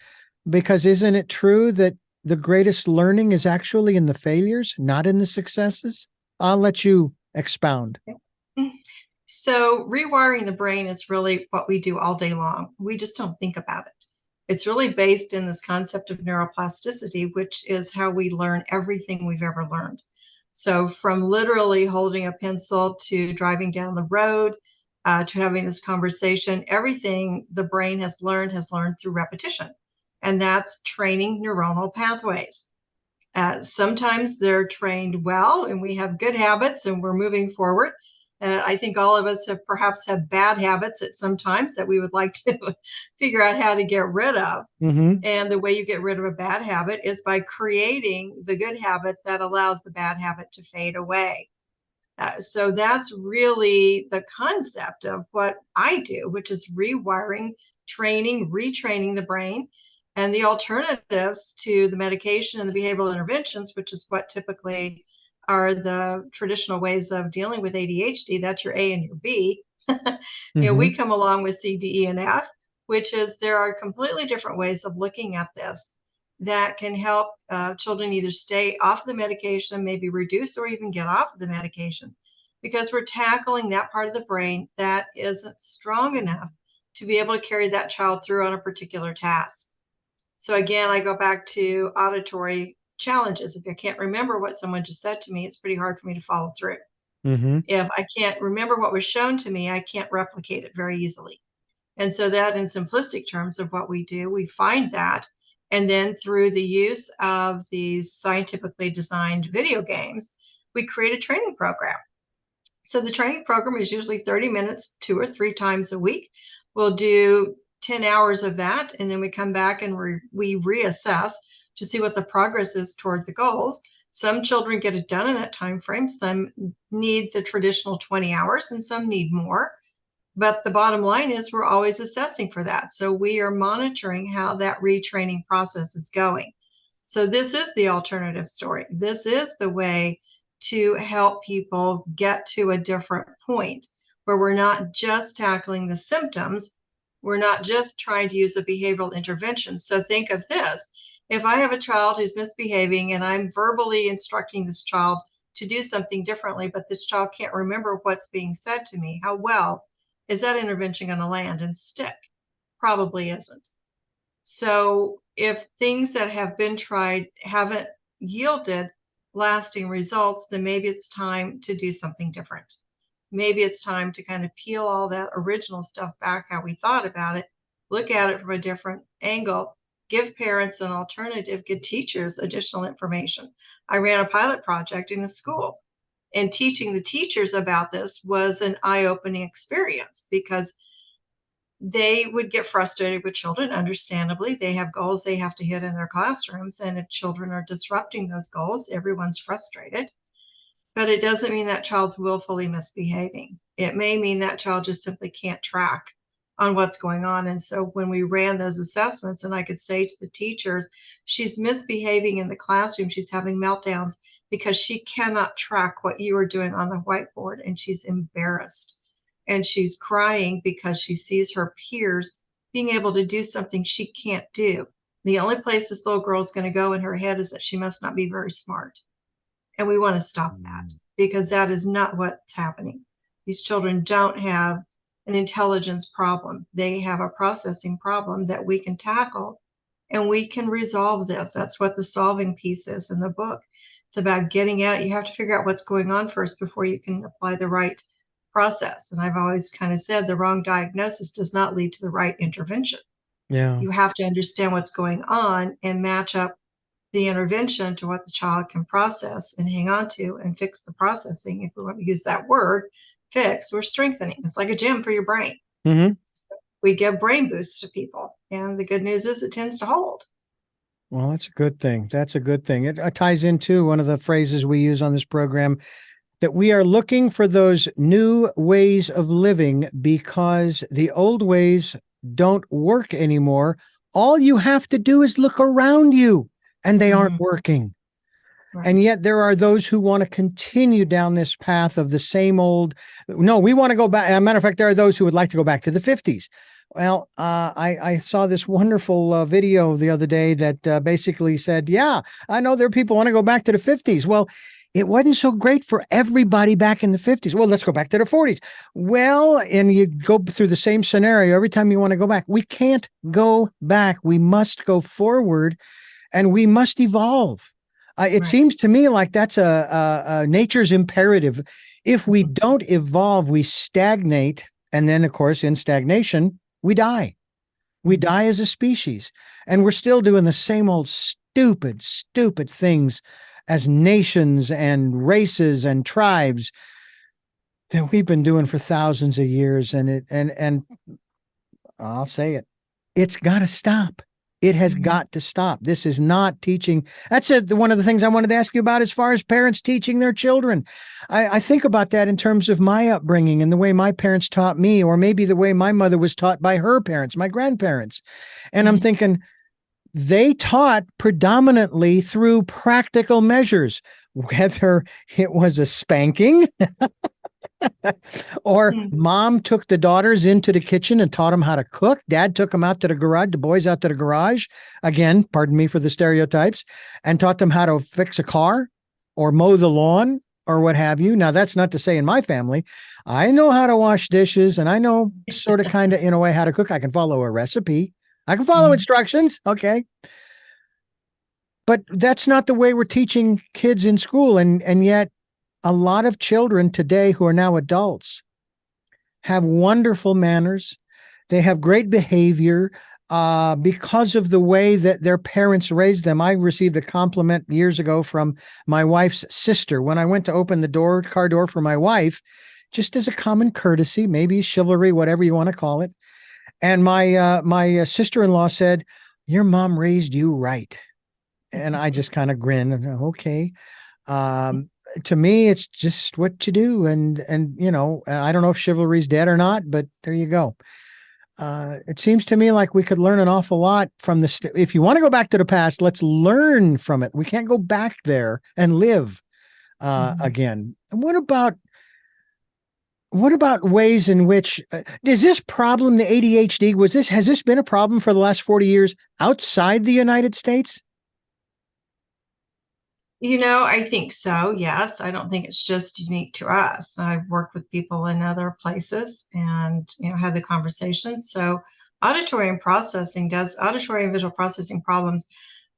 Because isn't it true that the greatest learning is actually in the failures, not in the successes? I'll let you expound. So, rewiring the brain is really what we do all day long. We just don't think about it. It's really based in this concept of neuroplasticity, which is how we learn everything we've ever learned. So, from literally holding a pencil to driving down the road to having this conversation, everything the brain has learned through repetition. And that's training neuronal pathways. Sometimes they're trained well and we have good habits and we're moving forward. I think all of us have perhaps had bad habits at some times that we would like to figure out how to get rid of. Mm-hmm. And the way you get rid of a bad habit is by creating the good habit that allows the bad habit to fade away. So that's really the concept of what I do, which is rewiring, training, retraining the brain. And the alternatives to the medication and the behavioral interventions, which is what typically are the traditional ways of dealing with ADHD. That's your A and your B. Mm-hmm. We come along with C, D, E, and F, which is there are completely different ways of looking at this that can help children either stay off the medication, maybe reduce or even get off of the medication, because we're tackling that part of the brain that isn't strong enough to be able to carry that child through on a particular task. So again, I go back to auditory challenges. If I can't remember what someone just said to me, it's pretty hard for me to follow through. Mm-hmm. If I can't remember what was shown to me, I can't replicate it very easily. And so that in simplistic terms of what we do, we find that. And then through the use of these scientifically designed video games, we create a training program. So the training program is usually 30 minutes, 2 or 3 times a week. We'll do 10 hours of that, and then we come back and we reassess to see what the progress is toward the goals. Some children get it done in that time frame. Some need the traditional 20 hours, and some need more. But the bottom line is we're always assessing for that. So we are monitoring how that retraining process is going. So this is the alternative story. This is the way to help people get to a different point where we're not just tackling the symptoms. We're not just trying to use a behavioral intervention. So think of this. If I have a child who's misbehaving and I'm verbally instructing this child to do something differently, but this child can't remember what's being said to me, how well is that intervention going to land and stick? Probably isn't. So if things that have been tried haven't yielded lasting results, then maybe it's time to do something different. Maybe it's time to kind of peel all that original stuff back, how we thought about it, look at it from a different angle, give parents an alternative, give teachers additional information. I ran a pilot project in a school, and teaching the teachers about this was an eye-opening experience because they would get frustrated with children. Understandably, they have goals they have to hit in their classrooms. And if children are disrupting those goals, everyone's frustrated. But it doesn't mean that child's willfully misbehaving. It may mean that child just simply can't track on what's going on. And so when we ran those assessments, and I could say to the teachers, she's misbehaving in the classroom, she's having meltdowns because she cannot track what you are doing on the whiteboard, and she's embarrassed. And she's crying because she sees her peers being able to do something she can't do. The only place this little girl is going to go in her head is that she must not be very smart. And we want to stop that because that is not what's happening. These children don't have an intelligence problem. They have a processing problem that we can tackle, and we can resolve this. That's what the solving piece is in the book. It's about getting at it. You have to figure out what's going on first before you can apply the right process. And I've always kind of said the wrong diagnosis does not lead to the right intervention. Yeah. You have to understand what's going on and match up the intervention to what the child can process and hang on to and fix the processing. If we want to use that word, fix, we're strengthening. It's like a gym for your brain. Mm-hmm. We give brain boosts to people. And the good news is it tends to hold. Well, that's a good thing. That's a good thing. It ties into one of the phrases we use on this program, that we are looking for those new ways of living because the old ways don't work anymore. All you have to do is look around you, and they aren't working. Right. And yet there are those who want to continue down this path of the same old. No, we want to go back. As a matter of fact, there are those who would like to go back to the 50s. Well, I saw this wonderful video the other day that basically said, yeah, I know there are people who want to go back to the 50s. Well, it wasn't so great for everybody back in the 50s. Well, let's go back to the 40s. Well, and you go through the same scenario every time you want to go back. We can't go back. We must go forward, and we must evolve. It seems to me like that's a nature's imperative. If we don't evolve, we stagnate. And then, of course, in stagnation, we die. We die as a species. And we're still doing the same old stupid things as nations and races and tribes that we've been doing for thousands of years. And I'll say it, it's got to stop. It has got to stop. This is not teaching. That's one of the things I wanted to ask you about as far as parents teaching their children. I think about that in terms of my upbringing and the way my parents taught me, or maybe the way my mother was taught by her parents, my grandparents. And I'm thinking, they taught predominantly through practical measures, whether it was a spanking or Mm. mom took the daughters into the kitchen and taught them how to cook. Dad took them out to the garage, the boys out to the garage. Again, pardon me for the stereotypes, and taught them how to fix a car or mow the lawn or what have you. Now, that's not to say in my family, I know how to wash dishes and I know sort of kind of in a way how to cook. I can follow a recipe. I can follow Mm. instructions. Okay. But that's not the way we're teaching kids in school. And yet a lot of children today who are now adults have wonderful manners. They have great behavior because of the way that their parents raised them. I received a compliment years ago from my wife's sister when I went to open the car door for my wife, just as a common courtesy, maybe chivalry, whatever you want to call it. And my sister-in-law said, "Your mom raised you right." And I just kind of grinned. Okay. Um, to me, it's just what you do. And, I don't know if chivalry's dead or not, but there you go. It seems to me like we could learn an awful lot from this. If you want to go back to the past, let's learn from it. We can't go back there and live Mhm. again. And what about ways in which is this problem, the ADHD, has this been a problem for the last 40 years outside the United States? I think so. Yes. I don't think it's just unique to us. I've worked with people in other places and, had the conversations. So auditory and visual processing problems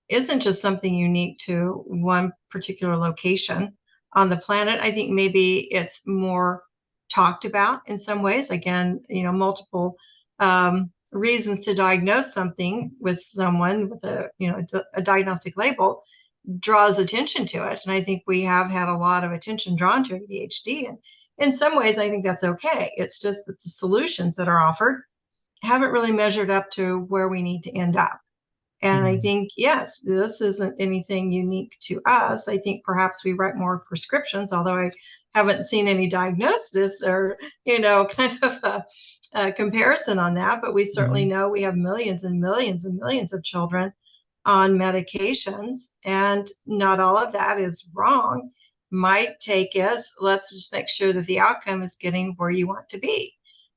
isn't just something unique to one particular location on the planet. I think maybe it's more talked about in some ways. Again, multiple reasons to diagnose something with someone with a diagnostic label draws attention to it. And I think we have had a lot of attention drawn to ADHD. And in some ways, I think that's okay. It's just that the solutions that are offered haven't really measured up to where we need to end up. And I Mhm. think, yes, this isn't anything unique to us. I think perhaps we write more prescriptions, although I haven't seen any diagnosis or, kind of a comparison on that. But we certainly Mhm. know we have millions and millions and millions of children on medications, and not all of that is wrong. My take is let's just make sure that the outcome is getting where you want to be.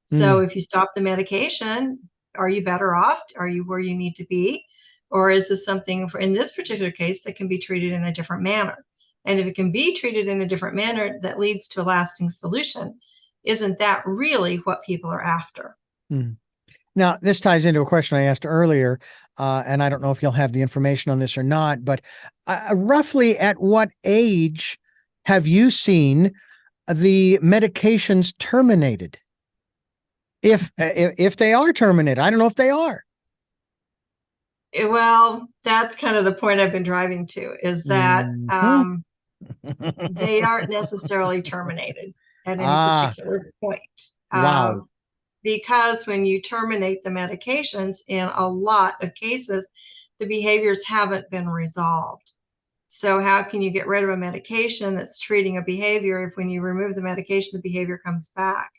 So Mm. if you stop the medication, are you better off? Are you where you need to be? Or is this something in this particular case that can be treated in a different manner? And if it can be treated in a different manner that leads to a lasting solution, isn't that really what people are after? Mm. Now, this ties into a question I asked earlier, and I don't know if you'll have the information on this or not, but roughly at what age have you seen the medications terminated? If they are terminated, I don't know if they are. Well, that's kind of the point I've been driving to is that Mhm. they aren't necessarily terminated at any Ah, particular point. wow. Because when you terminate the medications, in a lot of cases, the behaviors haven't been resolved. So, how can you get rid of a medication that's treating a behavior if when you remove the medication, the behavior comes back?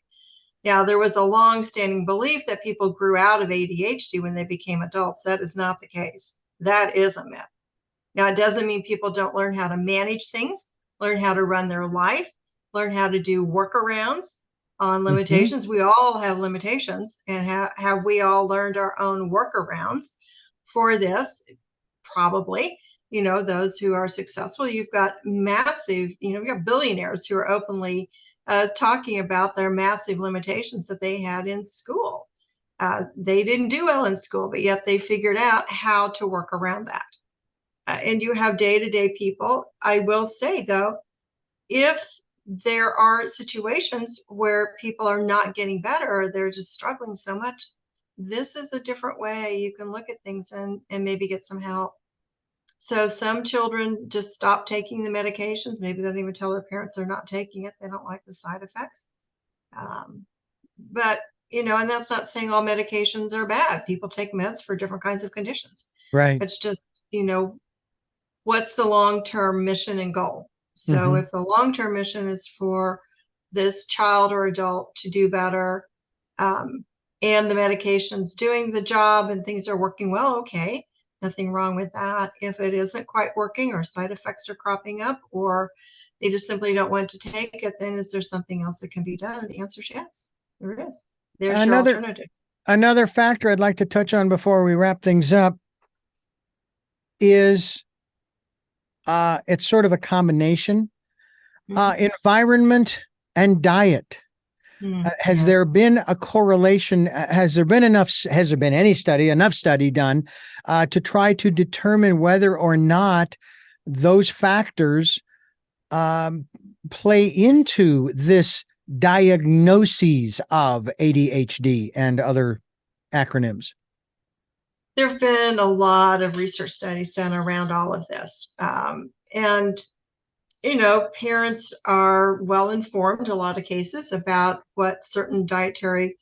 Now, there was a long-standing belief that people grew out of ADHD when they became adults. That is not the case. That is a myth. Now, it doesn't mean people don't learn how to manage things, learn how to run their life, learn how to do workarounds on Mhm. limitations. We all have limitations, and have we all learned our own workarounds for this? Probably. Those who are successful, you've got massive, you've got billionaires who are openly talking about their massive limitations that they had in school. They didn't do well in school, but yet they figured out how to work around that. And you have day to day people. I will say, though, if there are situations where people are not getting better or they're just struggling so much, this is a different way you can look at things and maybe get some help. So some children just stop taking the medications. Maybe they don't even tell their parents they're not taking it. They don't like the side effects. Um, but, and that's not saying all medications are bad. People take meds for different kinds of conditions. Right. It's just, what's the long-term mission and goal? So Mhm. if the long-term mission is for this child or adult to do better, um, and the medication's doing the job and things are working well, okay. Nothing wrong with that. If it isn't quite working or side effects are cropping up or they just simply don't want to take it, then is there something else that can be done? And the answer is yes, there is. There's your Another alternative. another factor I'd like to touch on before we wrap things up is it's sort of a combination, environment and diet. Has Yes. there been a correlation? Has there been any study, enough study done to try to determine whether or not those factors play into this diagnoses of ADHD and other acronyms? There have been a lot of research studies done around all of this. And parents are well informed in a lot of cases about what certain dietary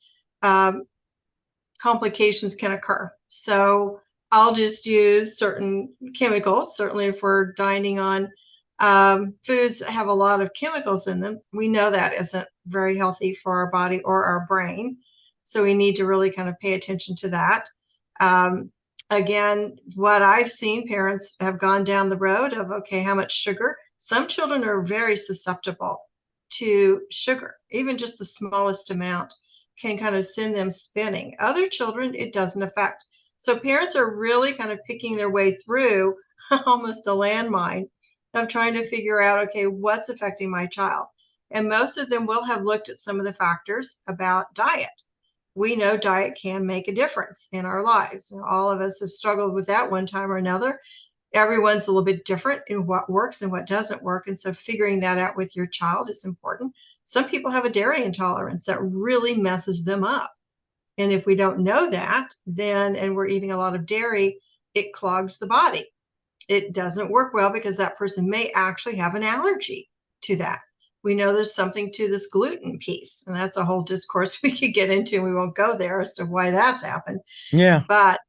complications can occur. So I'll just use certain chemicals. Certainly, if we're dining on foods that have a lot of chemicals in them, we know that isn't very healthy for our body or our brain. So we need to really kind of pay attention to that. Again, what I've seen, parents have gone down the road of, okay, how much sugar? Some children are very susceptible to sugar. Even just the smallest amount can kind of send them spinning. Other children, it doesn't affect. So parents are really kind of picking their way through almost a landmine of trying to figure out, okay, what's affecting my child? And most of them will have looked at some of the factors about diet. We know diet can make a difference in our lives. All of us have struggled with that one time or another. Everyone's a little bit different in what works and what doesn't work. And so figuring that out with your child is important. Some people have a dairy intolerance that really messes them up. And if we don't know that, and we're eating a lot of dairy, it clogs the body. It doesn't work well because that person may actually have an allergy to that. We know there's something to this gluten piece, and that's a whole discourse we could get into. We won't go there as to why that's happened. Yeah. But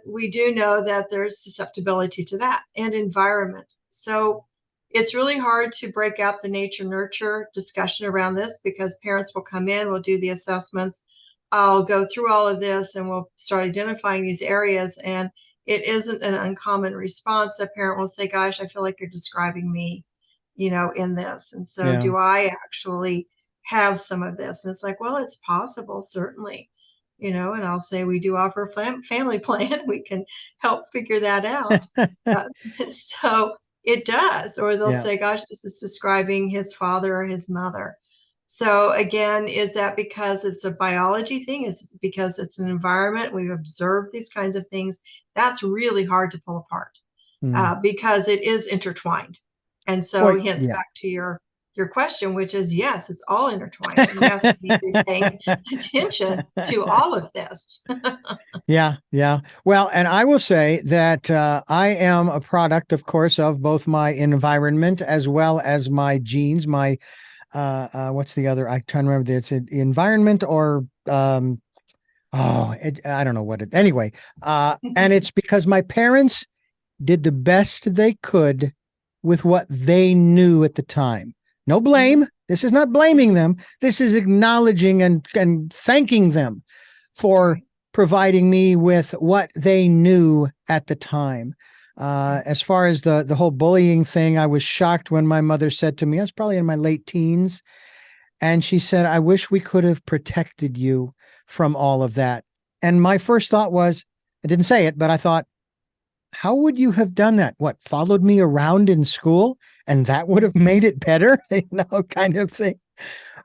we do know that there's susceptibility to that and environment. So it's really hard to break out the nature nurture discussion around this because parents will come in, we'll do the assessments. I'll go through all of this and we'll start identifying these areas. And it isn't an uncommon response. A parent will say, gosh, I feel like you're describing me, in this. And so do I actually have some of this? And it's like, well, it's possible, certainly, and I'll say we do offer a family plan. We can help figure that out. So it does. Or they'll say, gosh, this is describing his father or his mother. So again, is that because it's a biology thing? Is it because it's an environment? We've observed these kinds of things. That's really hard to pull apart because it is intertwined. And so hence back to your question, which is, yes, it's all intertwined. And yes, we need to pay attention to all of this. Yeah. Well, and I will say that I am a product, of course, of both my environment as well as my genes, my what's the other? I'm trying to remember. It's environment or I don't know what it. Anyway, and it's because my parents did the best they could with what they knew at the time. No blame. This is not blaming them. This is acknowledging and thanking them for providing me with what they knew at the time. As far as the whole bullying thing, I was shocked when my mother said to me, I was probably in my late teens, and she said, I wish we could have protected you from all of that. And my first thought was, I didn't say it, but I thought, how would you have done that? What, followed me around in school and that would have made it better? Kind of thing.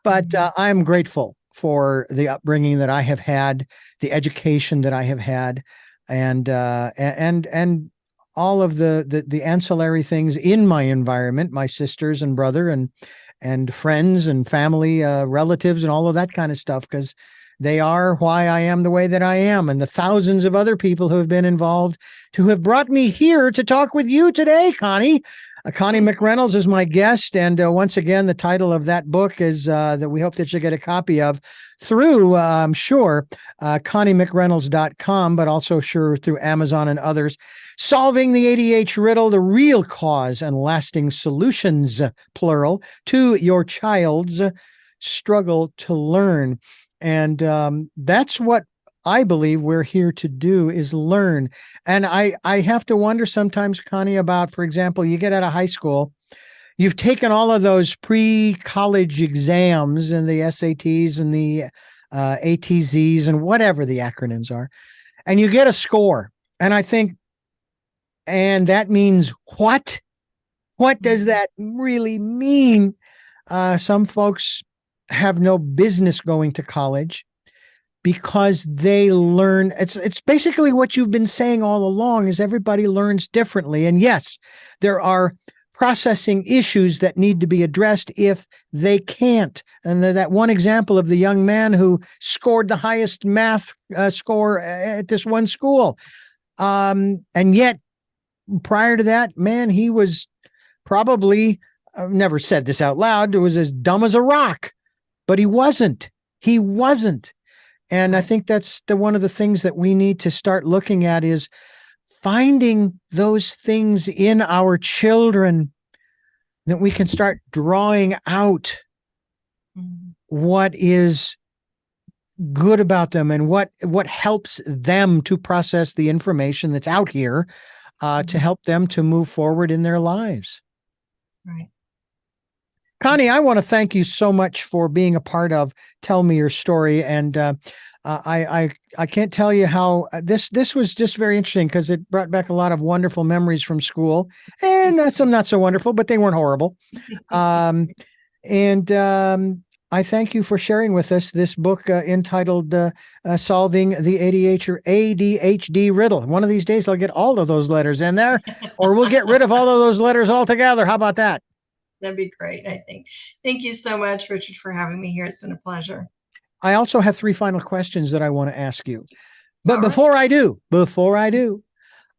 But I'm grateful for the upbringing that I have had, the education that I have had, and all of the ancillary things in my environment, my sisters and brother and friends and family, relatives and all of that kind of stuff, because they are why I am the way that I am, and the thousands of other people who have been involved who have brought me here to talk with you today, Connie. Connie McReynolds is my guest. And once again, the title of that book is that we hope that you get a copy of through, I'm sure, ConnieMcReynolds.com, but also sure through Amazon and others. Solving the ADHD Riddle, the real cause and lasting solutions, plural, to your child's struggle to learn. And that's what I believe we're here to do is learn. And I have to wonder sometimes, Connie, about, for example, you get out of high school, you've taken all of those pre-college exams and the SATs and the ATZs and whatever the acronyms are, and you get a score. And I think, and that means what? What does that really mean? Some folks have no business going to college because they learn. It's basically what you've been saying all along, is everybody learns differently. And yes, there are processing issues that need to be addressed if they can't. And that one example of the young man who scored the highest math score at this one school. And yet prior to that, man, he was probably, I've never said this out loud, it was as dumb as a rock, but he wasn't. He wasn't. And I think that's one of the things that we need to start looking at, is finding those things in our children that we can start drawing out what is good about them and what helps them to process the information that's out here, to help them to move forward in their lives. Right. Connie, I want to thank you so much for being a part of Tell Me Your Story. And I can't tell you how this was just very interesting, because it brought back a lot of wonderful memories from school, and some not so wonderful, but they weren't horrible. I thank you for sharing with us this book entitled Solving the ADHD Riddle. One of these days, I'll get all of those letters in there, or we'll get rid of all of those letters altogether. How about that? That'd be great, I think. Thank you so much, Richard, for having me here. It's been a pleasure. I also have 3 final questions that I want to ask you. But All right. before I do,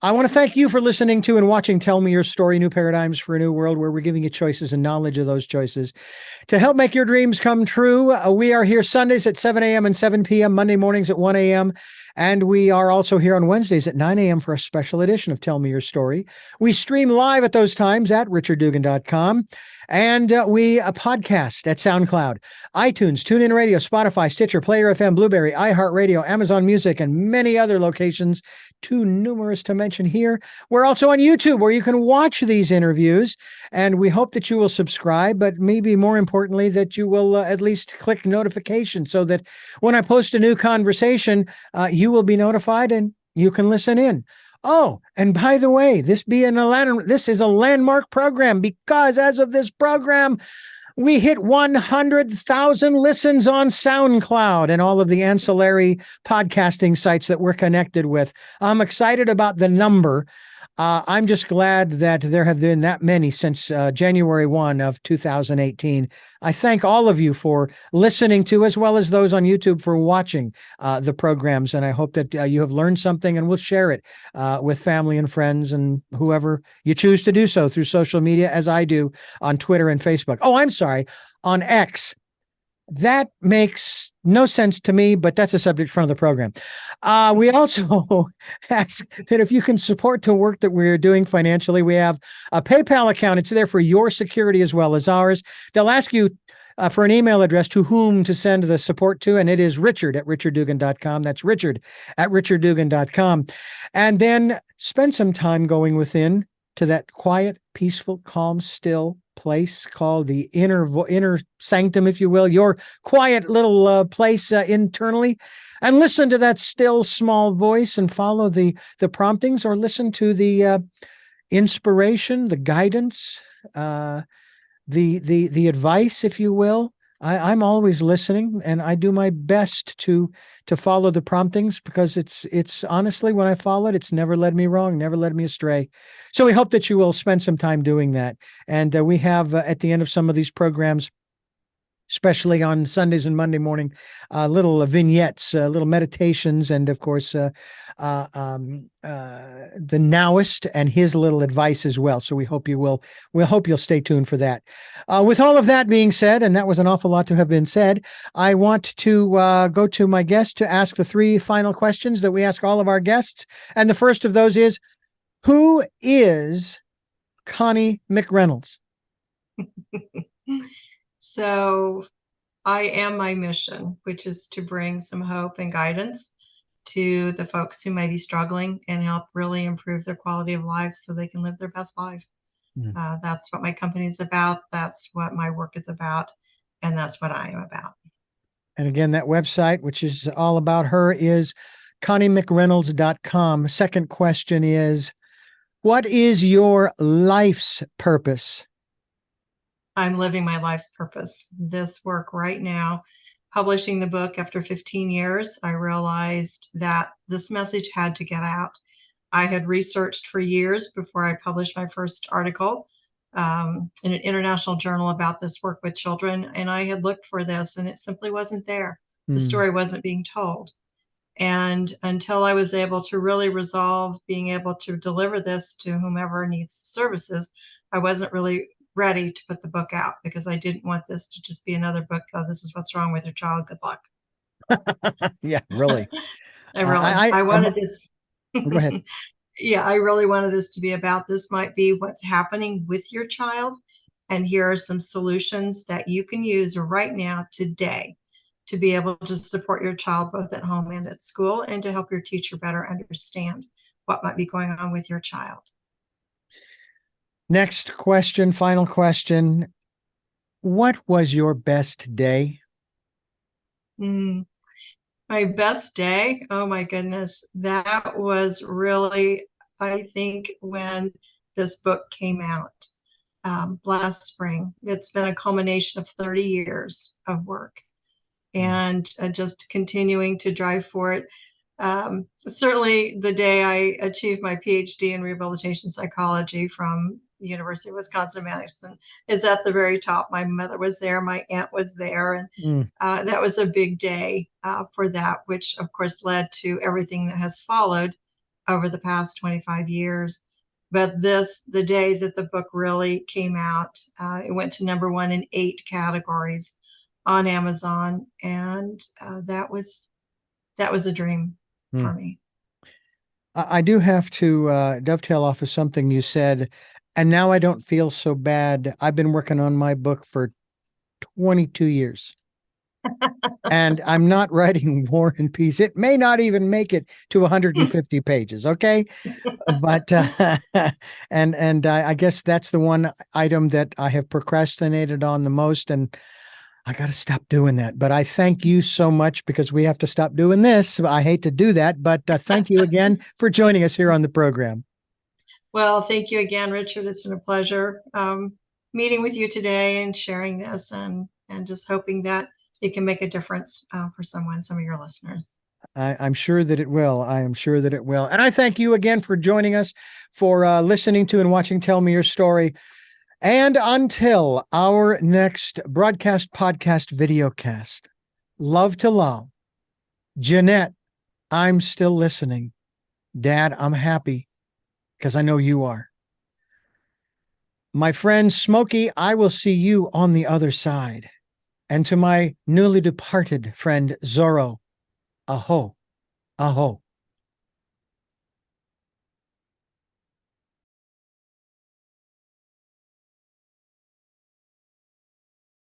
I want to thank you for listening to and watching Tell Me Your Story, New Paradigms for a New World, where we're giving you choices and knowledge of those choices to help make your dreams come true. We are here Sundays at 7 a.m. and 7 p.m., Monday mornings at 1 a.m., and we are also here on Wednesdays at 9 a.m. for a special edition of Tell Me Your Story. We stream live at those times at richarddugan.com. And we podcast at SoundCloud, iTunes, TuneIn Radio, Spotify, Stitcher, Player FM, Blueberry, iHeartRadio, Amazon Music, and many other locations, too numerous to mention here. We're also on YouTube, where you can watch these interviews. And we hope that you will subscribe, but maybe more importantly, that you will at least click notification, so that when I post a new conversation, you will be notified and you can listen in. Oh, and by the way, this is a landmark program, because as of this program, we hit 100,000 listens on SoundCloud and all of the ancillary podcasting sites that we're connected with. I'm excited about the number. I'm just glad that there have been that many since January 1 of 2018. I thank all of you for listening to, as well as those on YouTube for watching the programs. And I hope that you have learned something, and will share it with family and friends and whoever you choose to do so through social media, as I do on Twitter and Facebook. Oh, I'm sorry, on X. That makes no sense to me, but that's a subject for another program. We also ask that if you can support the work that we're doing financially, we have a PayPal account. It's there for your security as well as ours. They'll ask you for an email address to whom to send the support to, and it is richard@richarddugan.com. That's richard@richarddugan.com. And then spend some time going within to that quiet, peaceful, calm, still place called the inner sanctum, if you will, your quiet little place internally, and listen to that still small voice and follow the promptings, or listen to the inspiration, the guidance, the advice, if you will. I'm always listening, and I do my best to follow the promptings, because it's honestly, when I follow it, it's never led me wrong, never led me astray. So we hope that you will spend some time doing that. And we have at the end of some of these programs, especially on Sundays and Monday morning, little vignettes, little meditations, and of course, the Nowist and his little advice as well. So we hope you'll stay tuned for that. With all of that being said, and that was an awful lot to have been said, I want to go to my guest to ask the 3 final questions that we ask all of our guests. And the first of those is, who is Connie McReynolds? So I am my mission, which is to bring some hope and guidance to the folks who may be struggling and help really improve their quality of life so they can live their best life. That's what my company is about. That's what my work is about. And that's what I am about. And again, that website, which is all about her, is ConnieMcReynolds.com. Second question is, what is your life's purpose? I'm living my life's purpose. This work right now, publishing the book after 15 years, I realized that this message had to get out. I had researched for years before I published my first article in an international journal about this work with children, and I had looked for this, and it simply wasn't there. The story wasn't being told. And until I was able to really resolve being able to deliver this to whomever needs the services, I wasn't really ready to put the book out because I didn't want this to just be another book. Oh, this is what's wrong with your child. Good luck. Yeah, really. I wanted this. Go ahead. Yeah, I really wanted this to be about this might be what's happening with your child. And here are some solutions that you can use right now, today, to be able to support your child both at home and at school, and to help your teacher better understand what might be going on with your child. Next question, final question. What was your best day? My best day? Oh my goodness. That was really, I think, when this book came out last spring. It's been a culmination of 30 years of work and just continuing to drive for it. Certainly the day I achieved my Ph.D. in rehabilitation psychology from the University of Wisconsin-Madison is at the very top. My mother was there, my aunt was there, and that was a big day for that, which of course led to everything that has followed over the past 25 years. But the day that the book really came out, it went to #1 in 8 categories on Amazon, and that was a dream for me. I do have to dovetail off of something you said, and now I don't feel so bad. I've been working on my book for 22 years. And I'm not writing War and Peace. It may not even make it to 150 pages, okay? But and I guess that's the one item that I have procrastinated on the most, and I got to stop doing that. But I thank you so much because we have to stop doing this. I hate to do that, but thank you again for joining us here on the program. Well, thank you again, Richard. It's been a pleasure meeting with you today and sharing this, and just hoping that it can make a difference for some of your listeners. I'm sure that it will. I am sure that it will. And I thank you again for joining us, for listening to and watching Tell Me Your Story. And until our next broadcast, podcast, videocast, love to Lal. Jeanette, I'm still listening. Dad, I'm happy because I know you are. My friend Smokey, I will see you on the other side. And to my newly departed friend Zorro, aho, aho.